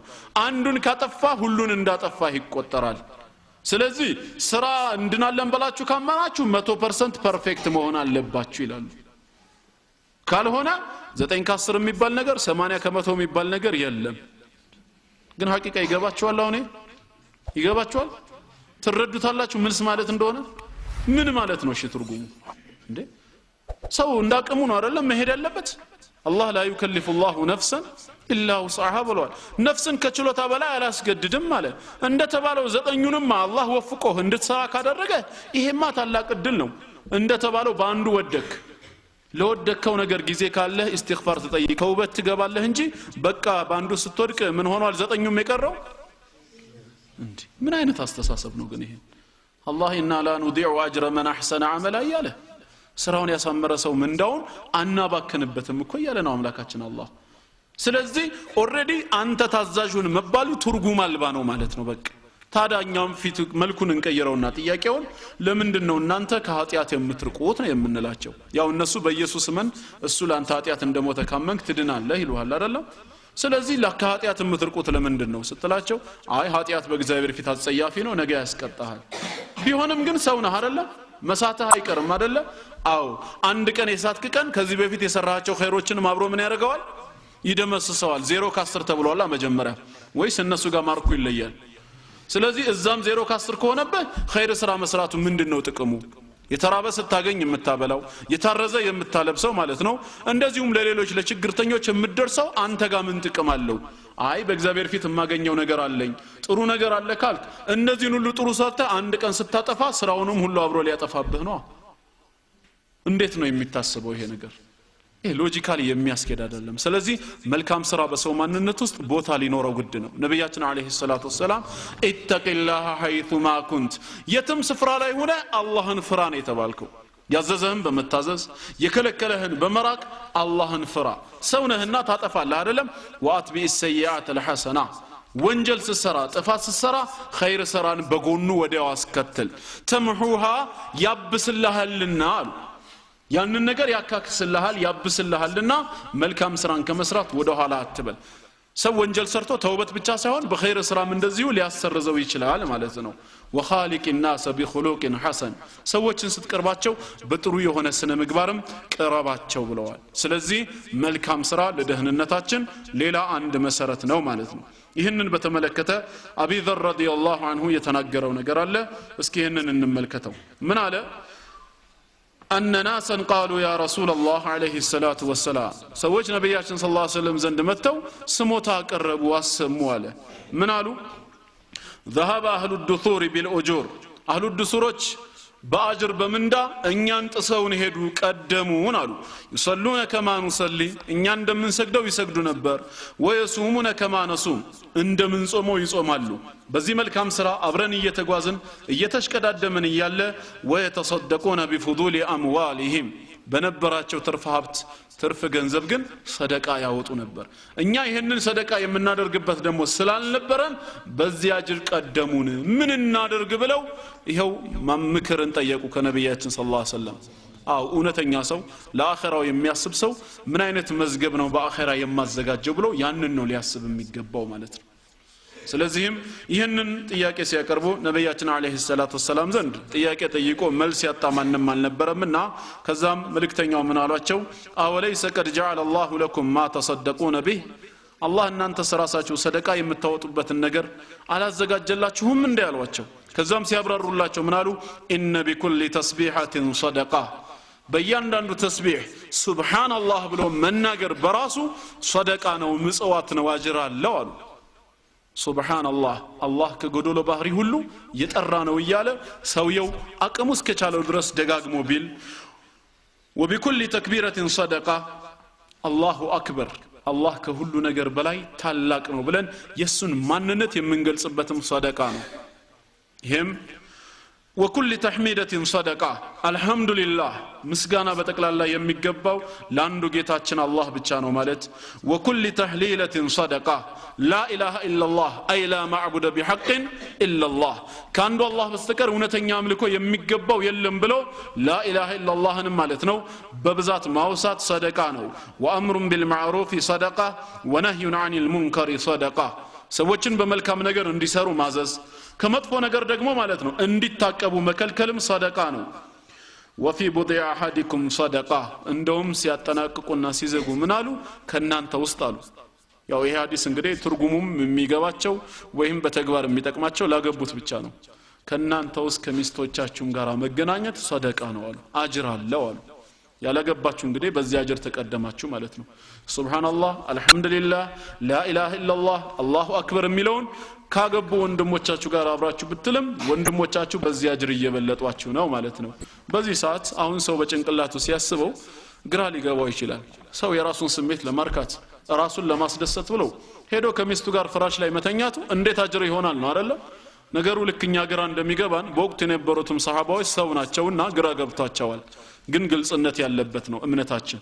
አንዱን ካጠፋ ሁሉን እንዳጠፋህ ይቆጠራል ስለዚህ ስራ እንድናለን በላችሁ ካመናችሁ 100% ፐርፌክት መሆን አለባችሁ ይላሉ ካልሆነ 9 ከ10 የሚባል ነገር 80 ከ100 የሚባል ነገር የለም ግን ሐቂቃ ይገባችኋል አሁን ይገባችኋል ትረዱታላችሁ ምንስ ማለት እንደሆነ ምን ማለት ነው እሺ ትርጉሙ እንዴ ሰው እንዳቀሙ ነው አይደለም መሄድ ያለበት አላህ لا يكلف الله نفسا الا وسعها ብሏል ነፍስን ከችሎታ በላይ አላስገድድም ማለት እንደተባለው ዘጠኙንም አላህ ወፍቆህ እንድትሰራ ካደረገ ይሄማ ታላቅ እድል ነው እንደተባለው በአንዱ ወደክ ለወደከው ነገር ጊዜ ካለ ኢስቲግፋር ተጠይቀው በት ትገባለህ እንጂ በቃ ባንዱ ስትወድቅ ምን ሆኗል ዘጠኙም የቀረው እንዴ ምን አይነት አስተሳሰብ ነው ግን ይሄ አላህ ኢና ላ ኑዲዑ አጅረ መን አህሰነ አመላ ያለ ስራውን ያሳመረ ሰው ምንዳውን አናባከንበትም እኮ ያለ ነው አምላካችን አላህ ስለዚህ ኦሬዲ አንተ ታዛዡን መባሉ ትርጉም አልባ ነው ማለት ነው በቃ ታዳኛም ፊት መልኩን እንቀይረውና ጥያቄውን ለምንድን ነው እናንተ ከኃጢያት የምትርቁት ነው የምንላቸው ያው እነሱ በኢየሱስ መን እሱ ላንተ ኃጢያት እንደሞተ ካመንክ ትድናለህ ይሉሃል አይደለም ስለዚህ ለኃጢያት የምትርቁት ለምንድን ነው ስትላቸው አይ ኃጢያት በእግዚአብሔር ፊት አጸያፊ ነው ነገ ያስቀጣሃል ቢሆንም ግን ሰው ነህ አይደለም መሳተህ አይቀርም አይደለ አው አንድ ቀን የሳትክ ቀን ከዚህ በፊት የሰራሃቸው ኸይሮችን ማብሮ ምን ያደርገዋል ይደመስሰዋል 0 ከ10 ተብሏል መጀመሪያ ወይስ እነሱ ጋር ማርኩ ይለያል ስለዚህ እዛም 0 ከ10 ከሆነበት ኸይር ስራ መስራቱ ምንድነው ጥቅሙ የተራበ ስታገኝ የምታበላው የታረዘ የምታለብሰው ማለት ነው እንደዚሁም ለሌሎች ለችግርተኞች የምትደርሰው አንተ ጋር ምን ጥቅም አለው አይ በእግዚአብሔር ፊት የማገኘው ነገር አለኝ ጥሩ ነገር አለ ካልክ እነዚህን ሁሉ ጥሩ ሰርተ አንድ ቀን ስታጠፋ ስራውንም ሁሉ አብሮ ሊያጠፋብህ ነው እንዴት ነው የሚታሰበው ይሄ ነገር ይሄ ሎጂካሊ የሚያስኬድ አይደለም ስለዚህ መልካም ስራ በሰው ማንነት ውስጥ ቦታ ሊኖረው ግድ ነው ነብያችን አለይሂ ሰላቱ ወሰለም ኢተቂላህ ሐይቱማ ኩንት የትም ስፍራ ላይ ሆነ አላህን ፍራ ነው የተባልከው ያዘዘህን በመታዘዝ የከለከለህን በመራቅ አላህን ፍራ ሰው ነህና ታጠፋለህ አይደለም ወአትቢ السيئات الحسنه ወንጀል ሲሰራ ጥፋት ሲሰራ ኸይር ሰራን በጎኑ ወዲያው አስከተል ተምሁሃ ያብስልሃልና አሉ ያንን ነገር ያካክስልሃል ያብስልሃልና መልካም ስራን ከመስራት ወደ ኋላ አትበል ሰው ወንጀል ሰርቶ ተውበት ብቻ ሳይሆን በኸይር ስራም እንደዚሁ ሊያሰርዘው ይችላል ማለት ነው وخالق الناس بخلق حسن ሰዎችን ስትቀርባቸው በጥሩ የሆነ ስነ ምግባርም ቀረባቸው ብለዋል ስለዚህ መልካም ስራ ለደህንነታችን ሌላ አንድ መሰረት ነው ማለት ነው ይህንን በተመለከተ አቢ ዘር ረዲየላሁ ዐንሁ የተናገረው ነገር አለ እስኪ ይህንን እንመልከተው ምን አለ أن ناسا قالوا يا رسول الله عليه الصلاة والسلام سوّج نبياتنا صلى الله عليه وسلم زند متوا سموتا قربوا واسموا له من قالوا ذهب أهل الدثور بالأجور أهل الدثورج بأجر بمندا إنيان تسون هدو قدمون قالوا يصلون كما نصلي إنيان دم من سجدوا يسجدوا نبر ويصومون كما نصوم عند من صوموا يصومالو بزي ملكام سرا أبرن يتجوازن يتشكد من ياله ويتصدقون بفضول أموالهم بنبراتشو ترف هبت ترف ገንዘብ ግን ሰደቃ ያወጡ ነበር እኛ ይሄንን ሰደቃ የምናደርግበት ደሞ ስላልነበረን በዚያ አጅር ቀደሙን ምን እናደርግ ብለው ይሄው ማምክርን ጠየቁ ከነብያችን ሰለላሁ ዐለይሂ ወሰለም አው እውነተኛ ሰው ለአኺራው የሚያስብ ሰው ምን አይነት መዝገብ ነው በአኺራ የማዘጋጀው ብሎ ያንን ነው ሊያስብ የሚገባው ማለት ነው ስለዚህም ይሄንን ጥያቄ ሲያቀርቡ ነብያችን አለይሂ ሰላቱ ወሰለም ዘንድ ጥያቄ ጠይቆ መልስ ያጣማንም አልነበረምና ከዛም መልእክተኛው ምን አሏቸው አወለይሰ ቀድ ጀዐለ አላሁ ለኩም ማ ተሰደቁነ ቢህ አላህ እናንተ ሰራሳችሁ ሰደቃ የምታወጡበትን ነገር አላዘጋጀላችሁም እንደ ያሏቸው ከዛም ሲያብራሩላቸው ምን አሉ ኢነ ቢኩሊ ተስቢሐቲን ሰደቃ በእያንዳንዱ ተስቢህ ሱብሃንአላህ ብሎ መናገር በራሱ ሰደቃ ነው ምጽዋት ነው አጅር አለው አሉ ሱብሃንአላህ አላህ ከጎዶሎ ባህሪ ሁሉ የጠራ ነው ይያለ ሰውየው አቅሙ እስከቻለው ድረስ ደጋግሞ ቢል وبكل تكبيرة صدقة الله أكبر الله كهل نجر بلاي تلاك نبلن يسون ماننت يمنقلصبتم صدقة هم وكل تحميدة صدقة الحمد لله مسغانا بتقلالا يميغباو لاندو ጌታችን الله ብቻ ነው ማለት وكل تحليلة صدقة لا اله الا الله اي لا معبود بحق الا الله ካንዱ الله በስተቀር እውነተኛ አምልኮ የሚገባው የለም ብሎ لا اله الا الله ማለት ነው በብዛት ማውሳት صدقة ነው وامر بالمعروف صدقة ونهي عن المنكر صدقة ሰዎችን በመልካም ነገር እንዲሰሩ ማዘዝ ከመጥፎ ነገር ደግሞ ማለት ነው እንዲታቀቡ መከልከልም ሰደቃ ነው وفي بضع احدكم صدقه እንደውም ሲያጠናቅቁና ሲዘጉ ምን አሉ ከናንተ ውስጥ አሉ ያው ይሄ ሐዲስ እንግዲህ ትርጉሙም የሚገባቸው ወይም በተግባር የሚጠቅማቸው ላገቡት ብቻ ነው ከናንተ ውስጥ ከሚስቶቻችሁም ጋር መገናኘት ሰደቃ ነው አሉ አጅር አለው አሉ ያላገባችሁ እንግዲህ በዚህ አጅር ተቀደማችሁ ማለት ነው ሱብሃንአላህ አልহামዱሊላህ ላ ኢላሃ ኢላላህ አላሁ አክበር የሚለውን ካገቡ ወንድሞቻችሁ ጋር አብራችሁ ብትልም ወንድሞቻችሁ በዚህ አጅር እየበለጧችሁ ነው ማለት ነው በዚህ ሰዓት አሁን ሰው በጭንቅላቱ ሲያስበው ግራ ሊገባው ይችላል ሰው የራሱን ስሜት ለማርካት ራሱን ለማስደሰት ብሎ ሄዶ ከሚስቱ ጋር ፍራሽ ላይ መተኛቱ እንዴት አጅር ይሆናል ነው አይደል ነገሩ ልክኛ ግራ እንደሚገባን በወቅቱ የነበሩትም ሰሃባዎች ሰው ናቸውና ግራ ገብቷቸዋል ግን ግልጽነት ያለበት ነው እምነታችን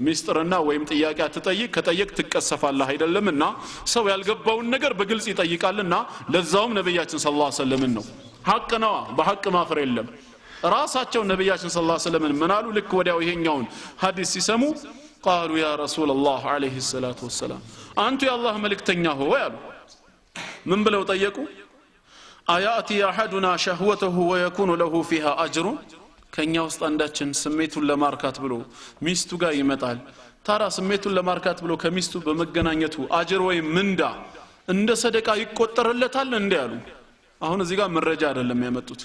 ሚስጥርና ወይም ጥያቄ አትጠይቅ ከጠየቅ ትቀሰፋለህ አይደለምና ሰው ያልገባውን ነገር በግልጽ ይጠይቃልና ለዛውም ነብያችን ሰለላሁ ዐለይሂ ወሰለም ነው ሐቅ ነው በሐቅ ማፈር የለም ራሳቸው ነብያችን ሰለላሁ ዐለይሂ ወሰለም ምናሉ ልክ ወዲያው ይሄኛውን ሐዲስ ሲሰሙ قالوا يا رسول الله عليه الصلاه والسلام انت يا الله ملكتኛ ሆይ አሉ ምን ብለው ጠየቁ አያቲ احدنا شهوته ويكون له فيها اجر ከኛ ውስጥ አንዳችን ስሜቱን ለማርካት ብሎ ሚስቱ ጋር ይመጣል ታራ ስሜቱን ለማርካት ብሎ ከሚስቱ በመገናኘቱ አጅር ወይ ምንዳ እንደ ሰደቃ ይቆጠርለታል እንዴ ያሉ አሁን እዚህ ጋር መረጃ አይደለም ያመጡት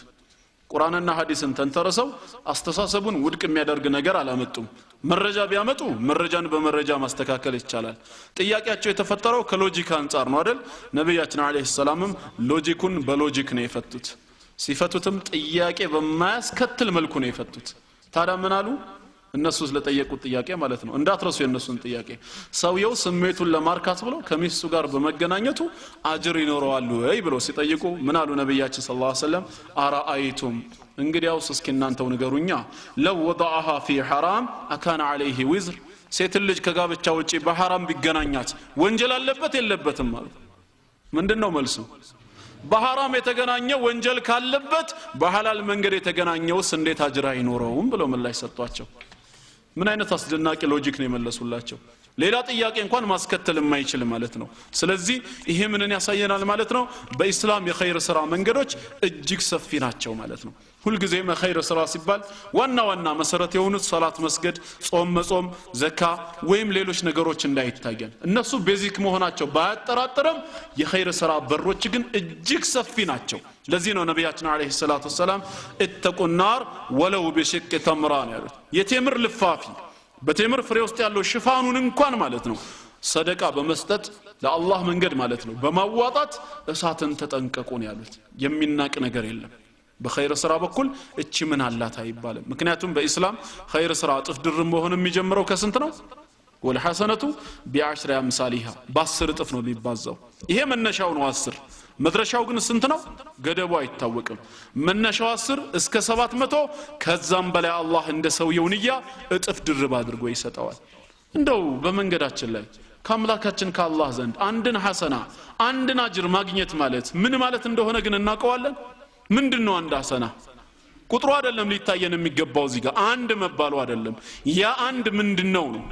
ቁርአንና ሐዲስን ተንተረሰው አስተሳሰቡን ውድቅ የሚያደርግ ነገር አላመጡም መረጃ ቢያመጡ መረጃን በመረጃ ማስተካከል ይቻላል ጥያቄያቸው የተፈጠረው ከሎጂክ አንፃር ነው አይደል ነብያችን አለይሂ ሰላምም ሎጂኩን በሎጂክ ነው የፈቱት ሲፈቱትም ጥያቄ በማያስከትል መልኩ ነው የፈቱት ታዲያ ምን አሉ እነሱ ስለጠየቁት ጥያቄ ማለት ነው እንዳትረሱ የነሱን ጥያቄ ሰውየው ስሜቱን ለማርካት ብሎ ከሚስቱ ጋር በመገናኘቱ አጅር ይኖረዋል ወይ ብሎ ሲጠይቁ ምን አሉ ነብያችን ሰለላሁ ዐለይሂ ወሰለም አራአይቱም እንግዲያውስ እስኪ እናንተው ንገሩኛ ለው ወضعها في حرام اكان عليه وزر ሴት ልጅ ከጋብቻ ውጪ በሐራም ቢገናኛት ወንጀል አለበት የለበትም ማለት ምንድነው መልሱ በሐራም የተገናኘ ወንጀል ካለበት በሐላል መንገድ የተገናኘውስ እንዴት አጅር አይኖረውም ብሎ ምላሽ ሰጧቸው ምን አይነት አስደናቂ ሎጂክ ነው የመለሱላቸው ሌላ ጥያቄ እንኳን ማስከተል የማይችል ማለት ነው ስለዚህ ይሄ ምንን ያሳየናል ማለት ነው በእስላም የኸይር ስራ መንገዶች እጅግ ሰፊ ናቸው ማለት ነው ሁሉ ጊዜ የኸይር ስራ ሲባል ዋና መሰረት የሆኑት ሶላት መስገድ ጾም መጾም ዘካ ወይም ሌሎች ነገሮች እንዳይታየን እነሱ ቤዚክ መሆናቸው ባያጠራጥርም የኸይር ስራ በሮች ግን እጅግ ሰፊ ናቸው ለዚህ ነው ነብያችን አለይሂ ሰላቱ ሰላም እተቁ النار ولو بشق تمرة ያሉት የቴምር ልፋፊ በቴምር ፍሬ ውስጥ ያለው ሽፋኑን እንኳን ማለት ነው ሰደቃ በመስጠት ለአላህ መንገድ ማለት ነው በማዋጣት እሳትን ተጠንቀቁ ነው ያሉት የሚናቅ ነገር የለም በኸይር ስራ በኩል እቺ ምን አላት አይባልም ምክንያቱም በእስላም ኸይር ስራ ጥፍ ድርም መሆን የሚጀምረው ከስንት ነው ወልሐሰነቱ ቢዐሽሪ አምሳሊሃ በ10 እጥፍ ነው የሚባዛው ይሄ መነሻው ነው 10 መድረሻው ግን ስንት ነው ገደቡ አይታወቅም መነሻው 10 እስከ 700 ከዛም በላይ አላህ እንደ ሰውየው ንያ እጥፍ ድርብ አድርጎ ይሰጣዋል እንደው በመንገዳችን ላይ ከአምላካችን ከአላህ ዘንድ አንድን ሐሰና አንድን አጅር ማግኘት ማለት ምን ማለት እንደሆነ ግን እናውቀዋለን ምንድነው አንድ ሐሰና ቁጥሩ አይደለም ሊታየን የሚገባው እዚህ ጋር አንድ መባሉ አይደለም ያ አንድ ምንድነው ነው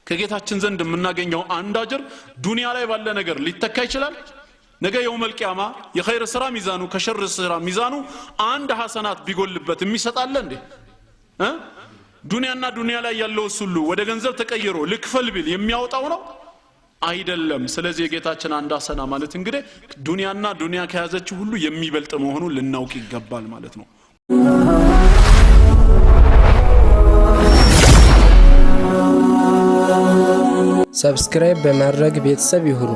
ከጌታችን ዘንድ የምናገኘው አንድ አጅር ዱንያ ላይ ባለ ነገር ሊተካ ይችላል ነገ የውመል ቂያማ የኸይር ስራ ሚዛኑ ከሸር ስራ ሚዛኑ አንድ ሐሰናት ቢጎልበት የሚሰጣለ እንዴ ዱንያና ዱንያ ላይ ያለው ሁሉ ወደ ገንዘብ ተቀይሮ ልክፈል ቢል የሚያወጣው ነው አይደለም ስለዚህ የጌታችን አንድ ሐሰና ማለት እንግዲህ ዱንያና ዱንያ ከያዘችው ሁሉ የሚበልጥ መሆኑን ልናውቅ ይገባል ማለት ነው ሰብስክራይብ በማድረግ ቤተሰብ ይሁኑ